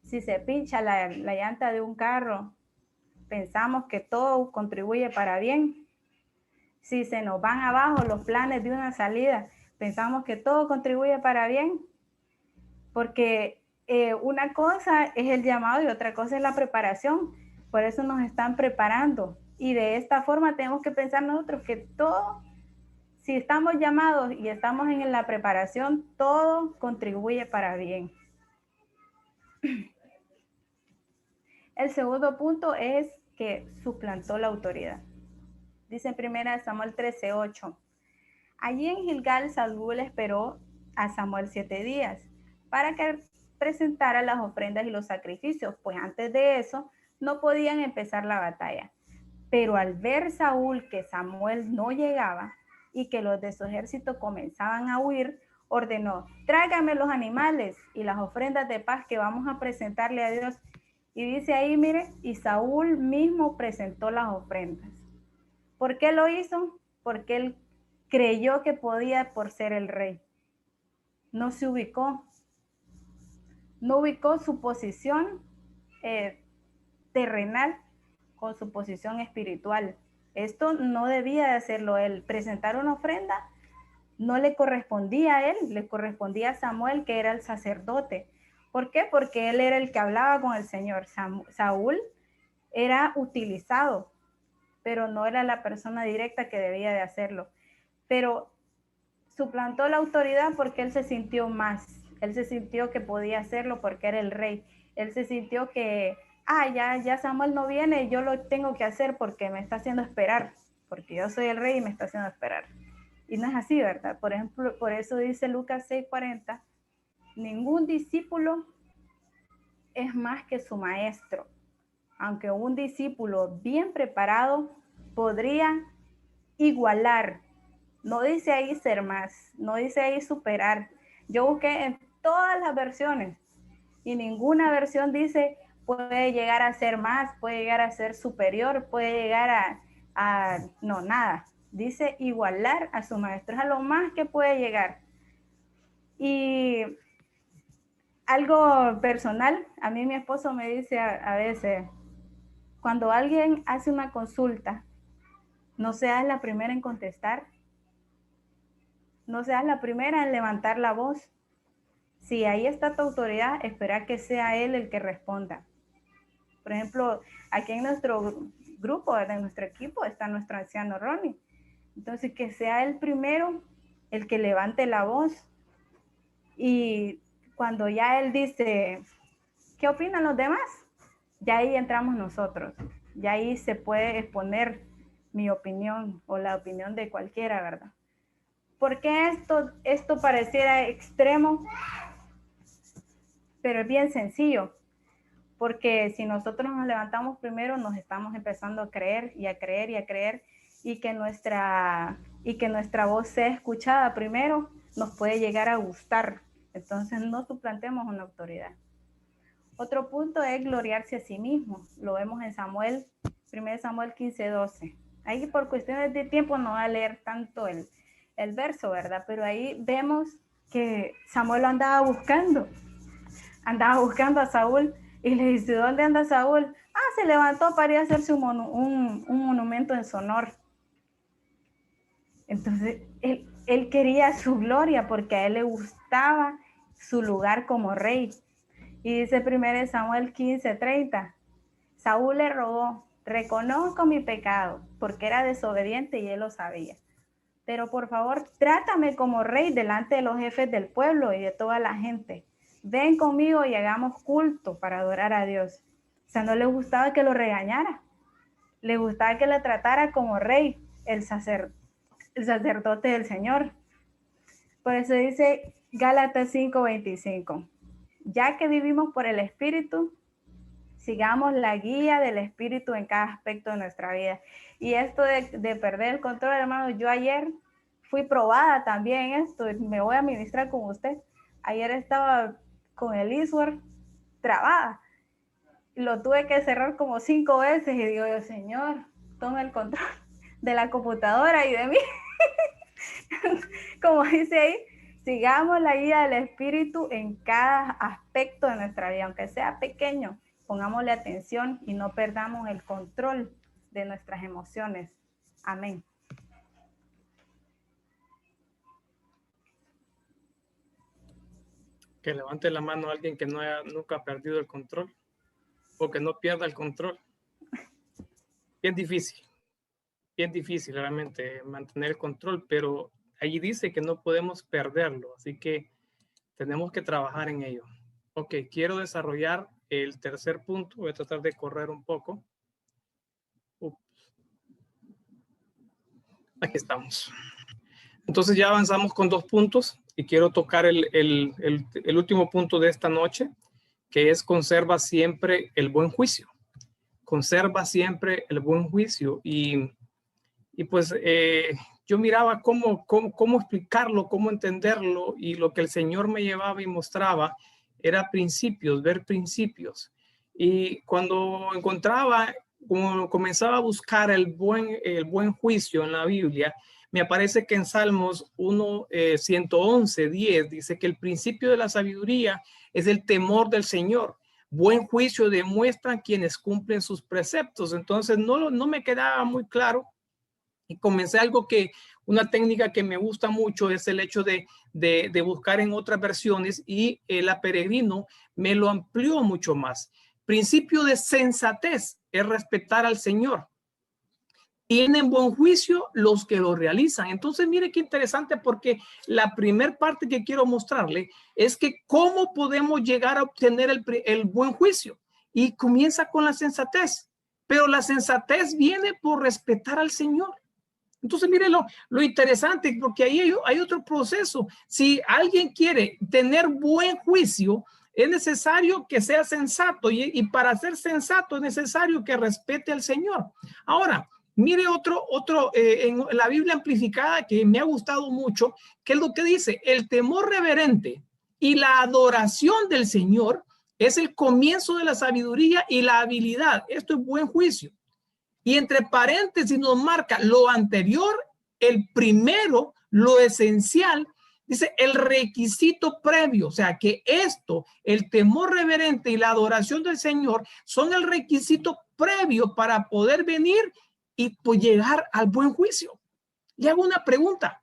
[SPEAKER 3] si se pincha la llanta de un carro, pensamos que todo contribuye para bien. Si se nos van abajo los planes de una salida, pensamos que todo contribuye para bien. Porque una cosa es el llamado y otra cosa es la preparación. Por eso nos están preparando. Y de esta forma tenemos que pensar nosotros que todo, si estamos llamados y estamos en la preparación, todo contribuye para bien. El segundo punto es que suplantó la autoridad. Dice en 1 Samuel 13:8. Allí en Gilgal, Saúl esperó a Samuel 7 días para que presentara las ofrendas y los sacrificios, pues antes de eso no podían empezar la batalla. Pero al ver Saúl que Samuel no llegaba y que los de su ejército comenzaban a huir, ordenó, tráigame los animales y las ofrendas de paz que vamos a presentarle a Dios. Y dice ahí, mire, y Saúl mismo presentó las ofrendas. ¿Por qué lo hizo? Porque él creyó que podía por ser el rey. No se ubicó. No ubicó su posición terrenal con su posición espiritual. Esto no debía de hacerlo él. Presentar una ofrenda no le correspondía a él, le correspondía a Samuel, que era el sacerdote. ¿Por qué? Porque él era el que hablaba con el Señor. Saúl era utilizado, pero no era la persona directa que debía de hacerlo. Pero suplantó la autoridad porque él se sintió más. Él se sintió que podía hacerlo porque era el rey. Él se sintió que, ya Samuel no viene, yo lo tengo que hacer porque me está haciendo esperar, porque yo soy el rey y me está haciendo esperar. Y no es así, ¿verdad? Por ejemplo, por eso dice Lucas 6:40, ningún discípulo es más que su maestro, aunque un discípulo bien preparado podría igualar. No dice ahí ser más, no dice ahí superar. Yo busqué en todas las versiones y ninguna versión dice puede llegar a ser más, puede llegar a ser superior, puede llegar no, nada. Dice igualar a su maestro, es a lo más que puede llegar. Y algo personal, a mí mi esposo me dice a veces, cuando alguien hace una consulta, no seas la primera en contestar, no seas la primera en levantar la voz. Si ahí está tu autoridad, espera que sea él el que responda. Por ejemplo, aquí en nuestro grupo, en nuestro equipo, está nuestro anciano Ronnie. Entonces, que sea el primero el que levante la voz. Y cuando ya él dice, ¿qué opinan los demás? Ya ahí entramos nosotros. Ya ahí se puede exponer mi opinión o la opinión de cualquiera, ¿verdad? ¿Por qué esto pareciera extremo? Pero es bien sencillo. Porque si nosotros nos levantamos primero, nos estamos empezando a creer y a creer y a creer, y que nuestra voz sea escuchada primero, nos puede llegar a gustar. Entonces no suplantemos una autoridad. Otro punto es gloriarse a sí mismo. Lo vemos en 1 Samuel 15:12. Ahí por cuestiones de tiempo no voy a leer tanto el verso, ¿verdad? Pero ahí vemos que Samuel lo andaba buscando. andaba buscando a Saúl y le dice, ¿dónde anda Saúl? Ah, se levantó para ir a hacerse un monumento en su honor. Entonces, él quería su gloria porque a él le gustaba su lugar como rey. Y dice 1 Samuel 15:30, Saúl le rogó, reconozco mi pecado, porque era desobediente y él lo sabía. Pero por favor, trátame como rey delante de los jefes del pueblo y de toda la gente. Ven conmigo y hagamos culto para adorar a Dios. O sea, no le gustaba que lo regañara. Le gustaba que le tratara como rey, el sacerdote del Señor. Por eso dice Gálatas 5:25. Ya que vivimos por el Espíritu, sigamos la guía del Espíritu en cada aspecto de nuestra vida. Y esto de perder el control, hermano, yo ayer fui probada también en esto, me voy a ministrar con usted. Ayer estaba con el eSword trabada. Lo tuve que cerrar como 5 veces y digo yo, Señor, toma el control de la computadora y de mí. Como dice ahí, sigamos la guía del Espíritu en cada aspecto de nuestra vida, aunque sea pequeño, pongámosle atención y no perdamos el control de nuestras emociones. Amén.
[SPEAKER 1] Que levante la mano a alguien que nunca ha perdido el control o que no pierda el control. Bien difícil realmente mantener el control, pero allí dice que no podemos perderlo, así que tenemos que trabajar en ello. Ok, quiero desarrollar el tercer punto, voy a tratar de correr un poco. Aquí estamos. Entonces ya avanzamos con 2 puntos y quiero tocar el último punto de esta noche, que es conserva siempre el buen juicio. Conserva siempre el buen juicio. Y pues yo miraba cómo explicarlo, cómo entenderlo, y lo que el Señor me llevaba y mostraba era principios, ver principios. Y cuando comenzaba a buscar el buen juicio en la Biblia, me aparece que en Salmos 111:10 dice que el principio de la sabiduría es el temor del Señor. Buen juicio demuestran quienes cumplen sus preceptos. Entonces no me quedaba muy claro y comencé una técnica que me gusta mucho es el hecho de buscar en otras versiones, y la Peregrino me lo amplió mucho más. Principio de sensatez es respetar al Señor. Tienen buen juicio los que lo realizan. Entonces, mire qué interesante, porque la primer parte que quiero mostrarle es que cómo podemos llegar a obtener el buen juicio. Y comienza con la sensatez. Pero la sensatez viene por respetar al Señor. Entonces, mire lo interesante, porque ahí hay otro proceso. Si alguien quiere tener buen juicio, es necesario que sea sensato, y para ser sensato es necesario que respete al Señor. Ahora, mire otro en la Biblia amplificada que me ha gustado mucho, que es lo que dice: el temor reverente y la adoración del Señor es el comienzo de la sabiduría y la habilidad. Esto es buen juicio. Y entre paréntesis nos marca lo anterior, el primero, lo esencial, dice el requisito previo. O sea que esto, el temor reverente y la adoración del Señor, son el requisito previo para poder venir y pues llegar al buen juicio. Le hago una pregunta: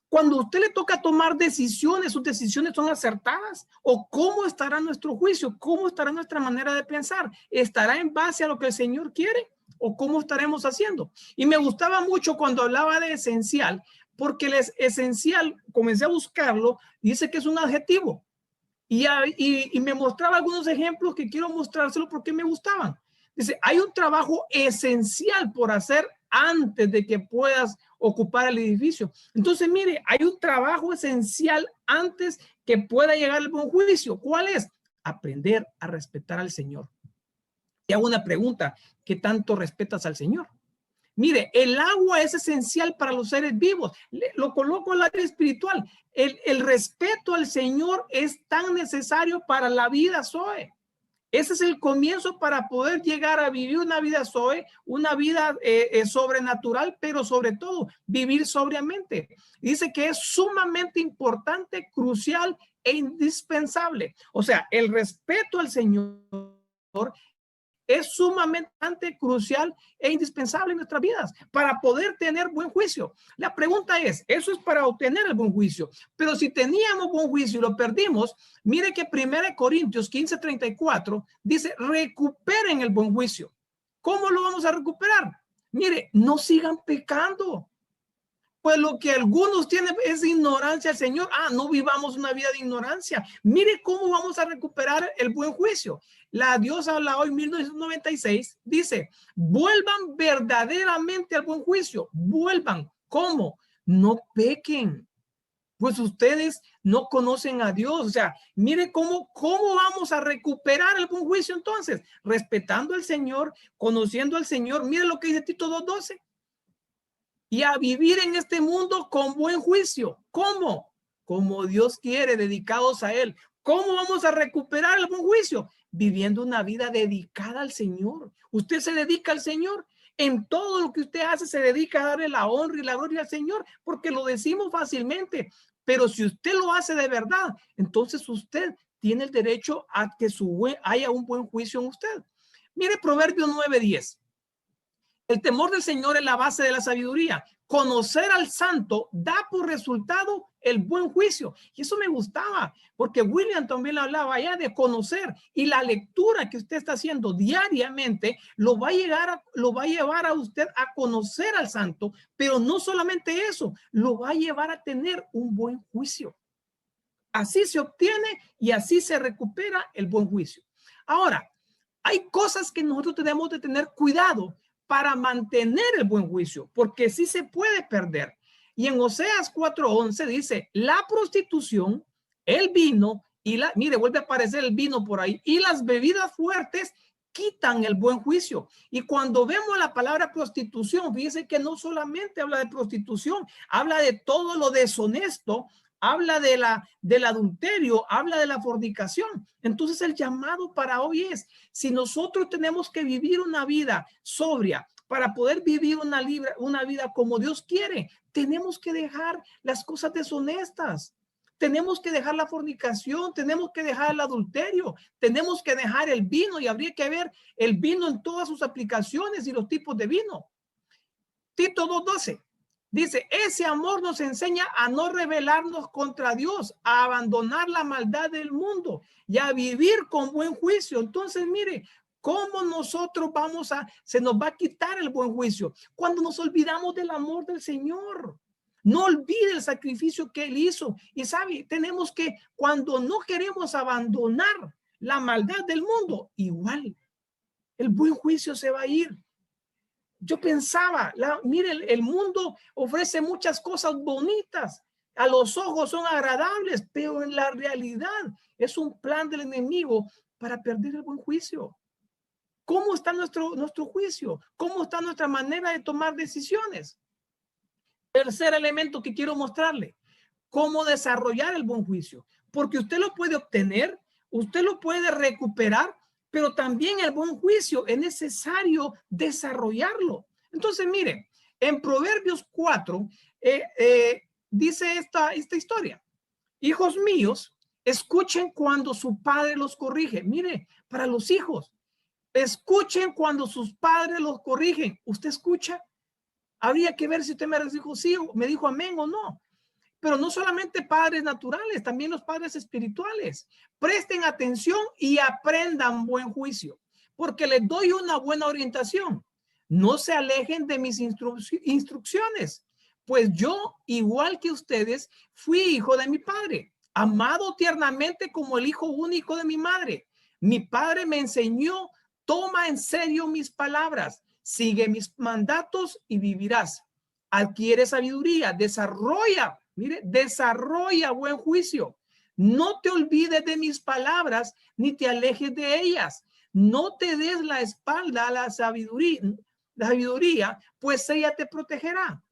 [SPEAKER 1] cuando a usted le toca tomar decisiones, ¿sus decisiones son acertadas? ¿O cómo estará nuestro juicio? ¿Cómo estará nuestra manera de pensar? ¿Estará en base a lo que el Señor quiere? ¿O cómo estaremos haciendo? Y me gustaba mucho cuando hablaba de esencial, porque el esencial, comencé a buscarlo, dice que es un adjetivo. Y me mostraba algunos ejemplos que quiero mostrárselo porque me gustaban. Dice, hay un trabajo esencial por hacer antes de que puedas ocupar el edificio. Entonces, mire, hay un trabajo esencial antes que pueda llegar al buen juicio. ¿Cuál es? Aprender a respetar al Señor. Y hago una pregunta: ¿qué tanto respetas al Señor? Mire, el agua es esencial para los seres vivos. Lo coloco en el área espiritual. El respeto al Señor es tan necesario para la vida, Zoe. Ese es el comienzo para poder llegar a vivir una vida una vida sobrenatural, pero sobre todo vivir sobriamente. Dice que es sumamente importante, crucial e indispensable. O sea, el respeto al Señor es sumamente crucial e indispensable en nuestras vidas para poder tener buen juicio. La pregunta es, eso es para obtener el buen juicio, pero si teníamos buen juicio y lo perdimos, mire que 1 Corintios 15:34 dice, recuperen el buen juicio. ¿Cómo lo vamos a recuperar? Mire, no sigan pecando. Pues lo que algunos tienen es ignorancia al Señor. No vivamos una vida de ignorancia. Mire cómo vamos a recuperar el buen juicio. La Dios habla hoy, 1996, dice, vuelvan verdaderamente al buen juicio. Vuelvan. ¿Cómo? No pequen. Pues ustedes no conocen a Dios. O sea, mire cómo vamos a recuperar el buen juicio entonces. Respetando al Señor, conociendo al Señor. Mire lo que dice Tito 2:12. Y a vivir en este mundo con buen juicio. ¿Cómo? Como Dios quiere, dedicados a Él. ¿Cómo vamos a recuperar el buen juicio? Viviendo una vida dedicada al Señor. Usted se dedica al Señor. En todo lo que usted hace se dedica a darle la honra y la gloria al Señor, porque lo decimos fácilmente. Pero si usted lo hace de verdad, entonces usted tiene el derecho a que haya un buen juicio en usted. Mire Proverbios 9:10. El temor del Señor es la base de la sabiduría. Conocer al santo da por resultado el buen juicio. Y eso me gustaba, porque William también hablaba allá de conocer, y la lectura que usted está haciendo diariamente lo va a llevar a usted a conocer al santo, pero no solamente eso, lo va a llevar a tener un buen juicio. Así se obtiene y así se recupera el buen juicio. Ahora, hay cosas que nosotros tenemos de tener cuidado para mantener el buen juicio, porque sí se puede perder. Y en Oseas 4:11 dice, la prostitución, el vino y mire, vuelve a aparecer el vino por ahí, y las bebidas fuertes quitan el buen juicio. Y cuando vemos la palabra prostitución, fíjese que no solamente habla de prostitución, habla de todo lo deshonesto, habla del adulterio, habla de la fornicación. Entonces el llamado para hoy es, si nosotros tenemos que vivir una vida sobria para poder vivir una vida como Dios quiere, tenemos que dejar las cosas deshonestas. Tenemos que dejar la fornicación, tenemos que dejar el adulterio, tenemos que dejar el vino, y habría que ver el vino en todas sus aplicaciones y los tipos de vino. Tito 2:12 dice, ese amor nos enseña a no rebelarnos contra Dios, a abandonar la maldad del mundo y a vivir con buen juicio. Entonces, mire, ¿cómo nosotros se nos va a quitar el buen juicio? Cuando nos olvidamos del amor del Señor. No olvide el sacrificio que Él hizo. Y sabe, tenemos que, cuando no queremos abandonar la maldad del mundo, igual, el buen juicio se va a ir. Yo pensaba, mire, el mundo ofrece muchas cosas bonitas, a los ojos son agradables, pero en la realidad es un plan del enemigo para perder el buen juicio. ¿Cómo está nuestro juicio? ¿Cómo está nuestra manera de tomar decisiones? Tercer elemento que quiero mostrarle, cómo desarrollar el buen juicio, porque usted lo puede obtener, usted lo puede recuperar, pero también el buen juicio es necesario desarrollarlo. Entonces, mire, en Proverbios 4 dice esta historia. Hijos míos, escuchen cuando su padre los corrige. Mire, para los hijos, escuchen cuando sus padres los corrigen. ¿Usted escucha? Habría que ver si usted me dijo sí, me dijo amén o no. Pero no solamente padres naturales, también los padres espirituales. Presten atención y aprendan buen juicio, porque les doy una buena orientación. No se alejen de mis instrucciones, pues yo, igual que ustedes, fui hijo de mi padre, amado tiernamente como el hijo único de mi madre. Mi padre me enseñó, toma en serio mis palabras, sigue mis mandatos y vivirás. Adquiere sabiduría, desarrolla buen juicio. No te olvides de mis palabras, ni te alejes de ellas. No te des la espalda a la sabiduría, pues ella te protegerá.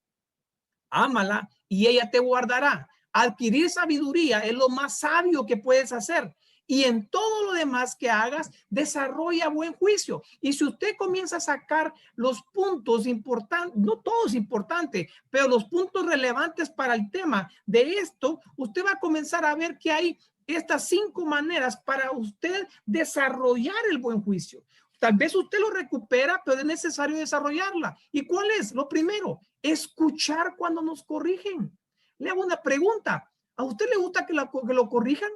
[SPEAKER 1] Ámala y ella te guardará. Adquirir sabiduría es lo más sabio que puedes hacer. y en todo lo demás que hagas, desarrolla buen juicio. Y si usted comienza a sacar los puntos importantes, no todos importantes, pero los puntos relevantes para el tema de esto, usted va a comenzar a ver que hay estas 5 maneras para usted desarrollar el buen juicio. Tal vez usted lo recupera, pero es necesario desarrollarla. ¿Y cuál es? Lo primero, escuchar cuando nos corrigen. Le hago una pregunta. ¿A usted le gusta que lo corrijan?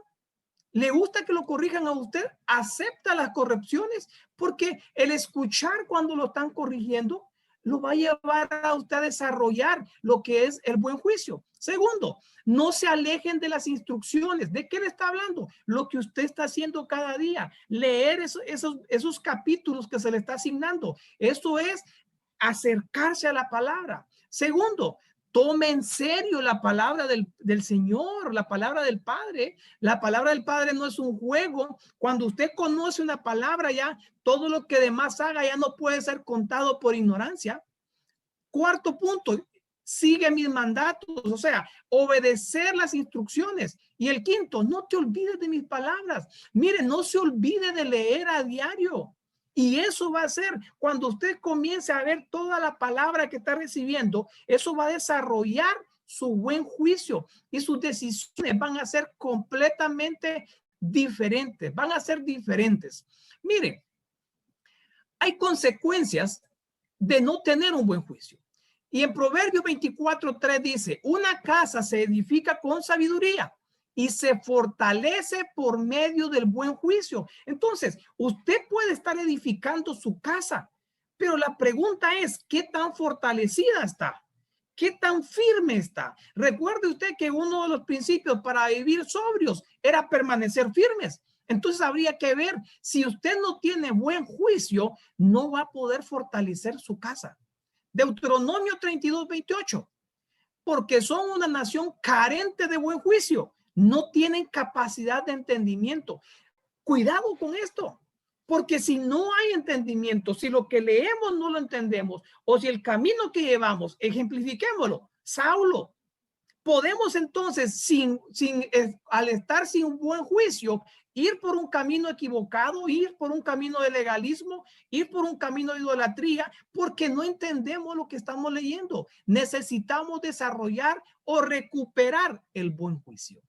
[SPEAKER 1] ¿Le gusta que lo corrijan a usted? ¿Acepta las correcciones? Porque el escuchar cuando lo están corrigiendo lo va a llevar a usted a desarrollar lo que es el buen juicio. Segundo, no se alejen de las instrucciones. ¿De qué le está hablando? Lo que usted está haciendo cada día. Leer esos capítulos que se le está asignando. Eso es acercarse a la palabra. Segundo, tome en serio la palabra del Señor, la palabra del Padre. La palabra del Padre no es un juego. Cuando usted conoce una palabra, ya todo lo que demás haga ya no puede ser contado por ignorancia. Cuarto punto, sigue mis mandatos, o sea, obedecer las instrucciones. Y el quinto, no te olvides de mis palabras. Mire, no se olvide de leer a diario. Y eso va a ser cuando usted comience a ver toda la palabra que está recibiendo, eso va a desarrollar su buen juicio y sus decisiones van a ser completamente diferentes, van a ser diferentes. Mire, hay consecuencias de no tener un buen juicio. Y en Proverbios 24:3 dice, una casa se edifica con sabiduría y se fortalece por medio del buen juicio. Entonces, usted puede estar edificando su casa, pero la pregunta es, ¿qué tan fortalecida está? ¿Qué tan firme está? Recuerde usted que uno de los principios para vivir sobrios era permanecer firmes. Entonces habría que ver, si usted no tiene buen juicio, no va a poder fortalecer su casa. Deuteronomio 32:28, porque son una nación carente de buen juicio, no tienen capacidad de entendimiento. Cuidado con esto, porque si no hay entendimiento, si lo que leemos no lo entendemos, o si el camino que llevamos, ejemplifiquémoslo, Saulo, podemos entonces, al estar sin un buen juicio, ir por un camino equivocado, ir por un camino de legalismo, ir por un camino de idolatría, porque no entendemos lo que estamos leyendo. Necesitamos desarrollar o recuperar el buen juicio.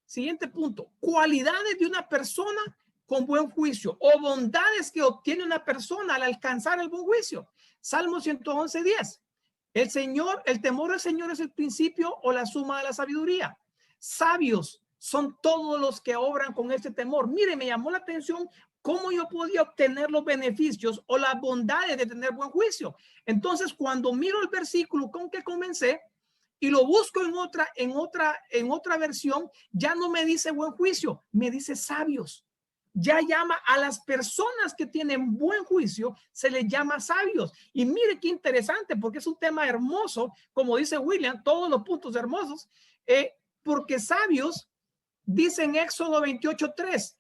[SPEAKER 1] Siguiente punto, cualidades de una persona con buen juicio o bondades que obtiene una persona al alcanzar el buen juicio. Salmo 111:10. El temor del Señor es el principio o la suma de la sabiduría. Sabios son todos los que obran con este temor. Mire, me llamó la atención cómo yo podía obtener los beneficios o las bondades de tener buen juicio. Entonces, cuando miro el versículo con que comencé y lo busco en otra versión, ya no me dice buen juicio, me dice sabios. Ya llama a las personas que tienen buen juicio, se les llama sabios. Y mire qué interesante, porque es un tema hermoso, como dice William, todos los puntos hermosos, porque sabios, dice en Éxodo 28:3,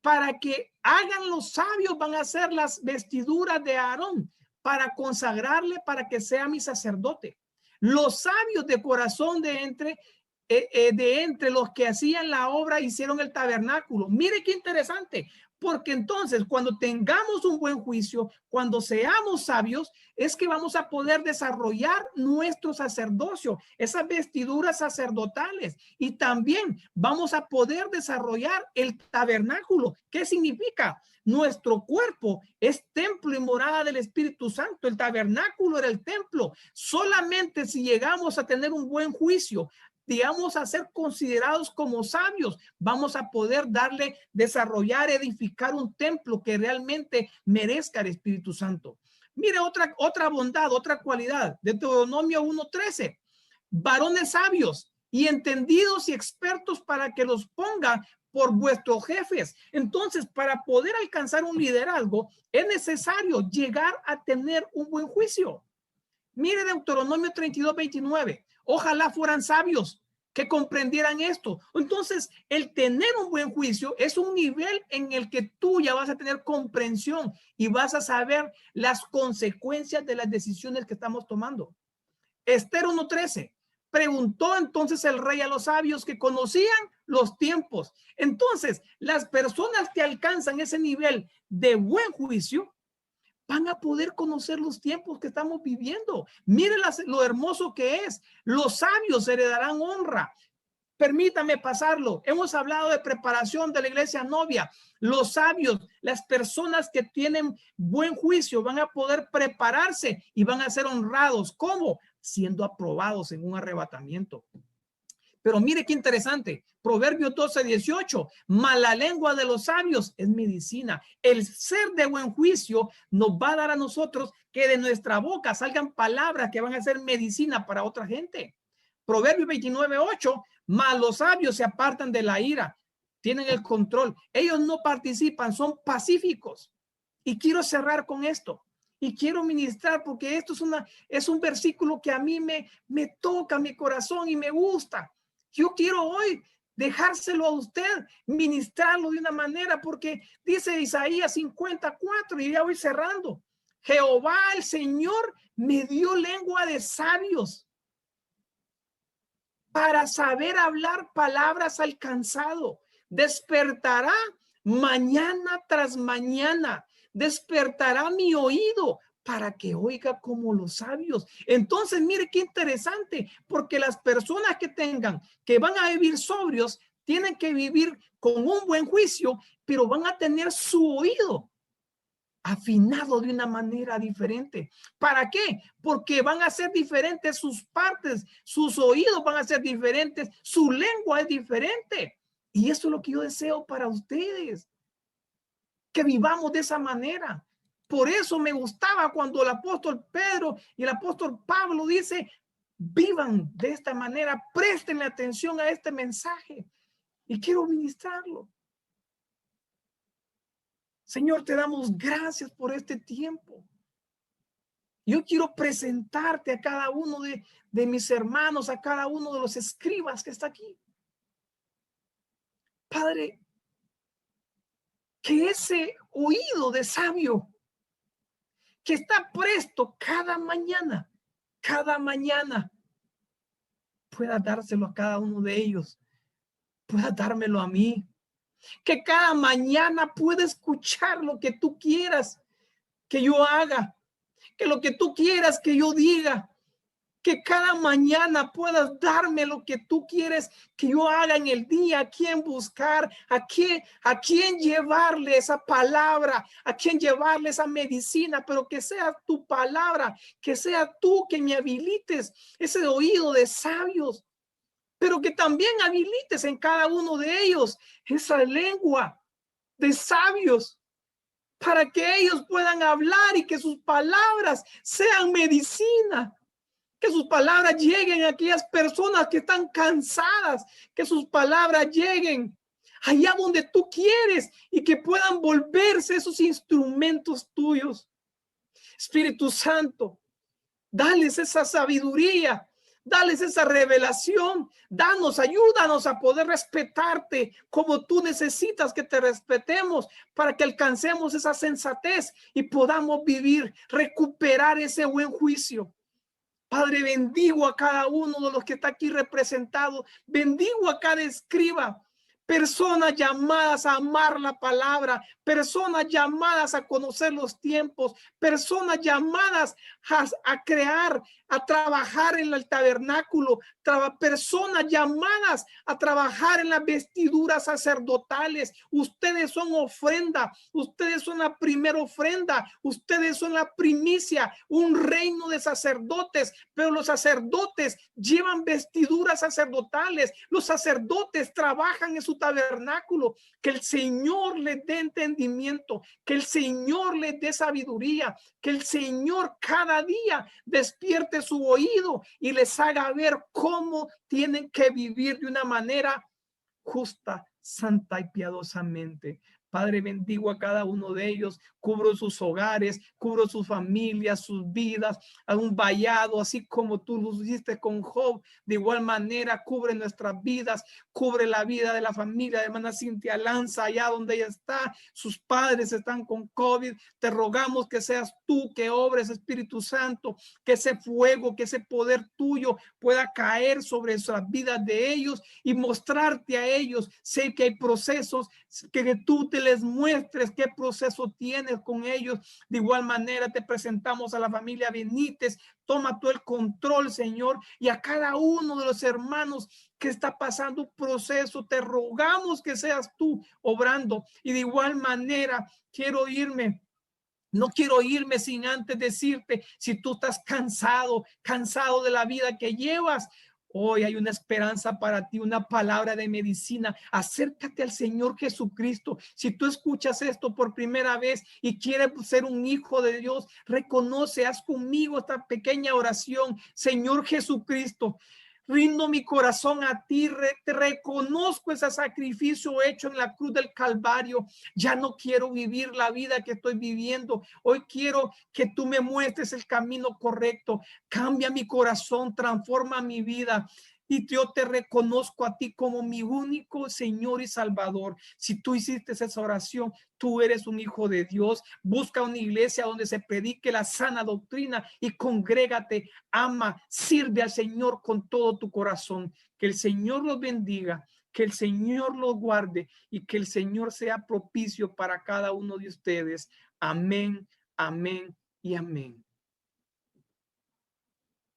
[SPEAKER 1] para que hagan los sabios van a hacer las vestiduras de Aarón, para consagrarle, para que sea mi sacerdote. Los sabios de corazón de entre los que hacían la obra hicieron el tabernáculo. Mire qué interesante, porque entonces cuando tengamos un buen juicio, cuando seamos sabios, es que vamos a poder desarrollar nuestro sacerdocio, esas vestiduras sacerdotales, y también vamos a poder desarrollar el tabernáculo. ¿Qué significa? Nuestro cuerpo es templo y morada del Espíritu Santo. El tabernáculo era el templo. Solamente si llegamos a tener un buen juicio, digamos, a ser considerados como sabios, vamos a poder desarrollar, edificar un templo que realmente merezca el Espíritu Santo. Mire otra bondad, otra cualidad, Deuteronomio 1:13, varones sabios y entendidos y expertos para que los ponga por vuestros jefes. Entonces, para poder alcanzar un liderazgo, es necesario llegar a tener un buen juicio. Mire Deuteronomio 32:29. Ojalá fueran sabios que comprendieran esto. Entonces, el tener un buen juicio es un nivel en el que tú ya vas a tener comprensión y vas a saber las consecuencias de las decisiones que estamos tomando. Esther 1:13. Preguntó entonces el rey a los sabios que conocían los tiempos. Entonces, las personas que alcanzan ese nivel de buen juicio van a poder conocer los tiempos que estamos viviendo. Miren lo hermoso que es. Los sabios heredarán honra. Permítame pasarlo. Hemos hablado de preparación de la iglesia novia. Los sabios, las personas que tienen buen juicio van a poder prepararse y van a ser honrados. ¿Cómo? Siendo aprobados en un arrebatamiento. Pero mire qué interesante. Proverbios 12:18. Mas la lengua de los sabios es medicina. El ser de buen juicio nos va a dar a nosotros que de nuestra boca salgan palabras que van a ser medicina para otra gente. Proverbios 29:8. Mas los sabios se apartan de la ira. Tienen el control. Ellos no participan, son pacíficos. Y quiero cerrar con esto. Y quiero ministrar porque esto es un versículo que a mí me toca mi corazón y me gusta. Yo quiero hoy dejárselo a usted, ministrarlo de una manera, porque dice Isaías 54, y ya voy cerrando. Jehová el Señor me dio lengua de sabios para saber hablar palabras al cansado. Despertará mañana tras mañana, despertará mi oído para que oiga como los sabios. Entonces, mire qué interesante, porque las personas que van a vivir sobrios, tienen que vivir con un buen juicio, pero van a tener su oído afinado de una manera diferente. ¿Para qué? Porque van a ser diferentes sus partes, sus oídos van a ser diferentes, su lengua es diferente. Y eso es lo que yo deseo para ustedes, que vivamos de esa manera. Por eso me gustaba cuando el apóstol Pedro y el apóstol Pablo dice, vivan de esta manera, presten atención a este mensaje. Y quiero ministrarlo. Señor, te damos gracias por este tiempo. Yo quiero presentarte a cada uno de mis hermanos, a cada uno de los escribas que está aquí. Padre, que ese oído de sabio que está presto cada mañana, pueda dárselo a cada uno de ellos, pueda dármelo a mí, que cada mañana pueda escuchar lo que tú quieras que yo haga, que lo que tú quieras que yo diga, que cada mañana puedas darme lo que tú quieres que yo haga en el día, a quién buscar, a quién llevarle esa palabra, a quién llevarle esa medicina, pero que sea tu palabra, que sea tú que me habilites ese oído de sabios, pero que también habilites en cada uno de ellos esa lengua de sabios, para que ellos puedan hablar y que sus palabras sean medicina. Que sus palabras lleguen a aquellas personas que están cansadas, que sus palabras lleguen allá donde tú quieres y que puedan volverse esos instrumentos tuyos. Espíritu Santo, dales esa sabiduría, dales esa revelación, ayúdanos a poder respetarte como tú necesitas que te respetemos para que alcancemos esa sensatez y podamos vivir, recuperar ese buen juicio. Padre, bendigo a cada uno de los que está aquí representado. Bendigo a cada escriba. Personas llamadas a amar la palabra, personas llamadas a conocer los tiempos, personas llamadas a crear, a trabajar en el tabernáculo, personas llamadas a trabajar en las vestiduras sacerdotales. Ustedes son ofrenda, ustedes son la primera ofrenda, ustedes son la primicia, un reino de sacerdotes, pero los sacerdotes llevan vestiduras sacerdotales, los sacerdotes trabajan en su tabernáculo. Que el Señor les dé entendimiento, que el Señor les dé sabiduría, que el Señor cada día despierte su oído y les haga ver cómo tienen que vivir de una manera justa, santa y piadosamente Padre, bendigo a cada uno de ellos, cubro sus hogares, cubro sus familias, sus vidas, a un vallado, así como tú lo hiciste con Job. De igual manera, cubre nuestras vidas, cubre la vida de la familia de hermana Cintia Lanza, allá donde ella está. Sus padres están con COVID. Te rogamos que seas tú que obres, Espíritu Santo, que ese fuego, que ese poder tuyo pueda caer sobre las vidas de ellos y mostrarte a ellos. Sé que hay procesos, que tú te les muestres qué proceso tienes con ellos. De igual manera te presentamos a la familia Benítez. Toma tú el control, Señor, y a cada uno de los hermanos que está pasando un proceso, te rogamos que seas tú obrando. Y de igual manera quiero irme. No quiero irme sin antes decirte, si tú estás cansado de la vida que llevas, hoy hay una esperanza para ti, una palabra de medicina. Acércate al Señor Jesucristo. Si tú escuchas esto por primera vez y quieres ser un hijo de Dios, reconoce, haz conmigo esta pequeña oración. Señor Jesucristo, rindo mi corazón a ti, te reconozco ese sacrificio hecho en la cruz del Calvario. Ya no quiero vivir la vida que estoy viviendo. Hoy quiero que tú me muestres el camino correcto. Cambia mi corazón, transforma mi vida. Y yo te reconozco a ti como mi único Señor y Salvador. Si tú hiciste esa oración, tú eres un hijo de Dios. Busca una iglesia donde se predique la sana doctrina y congrégate, ama, sirve al Señor con todo tu corazón. Que el Señor los bendiga, que el Señor los guarde y que el Señor sea propicio para cada uno de ustedes. Amén, amén y amén.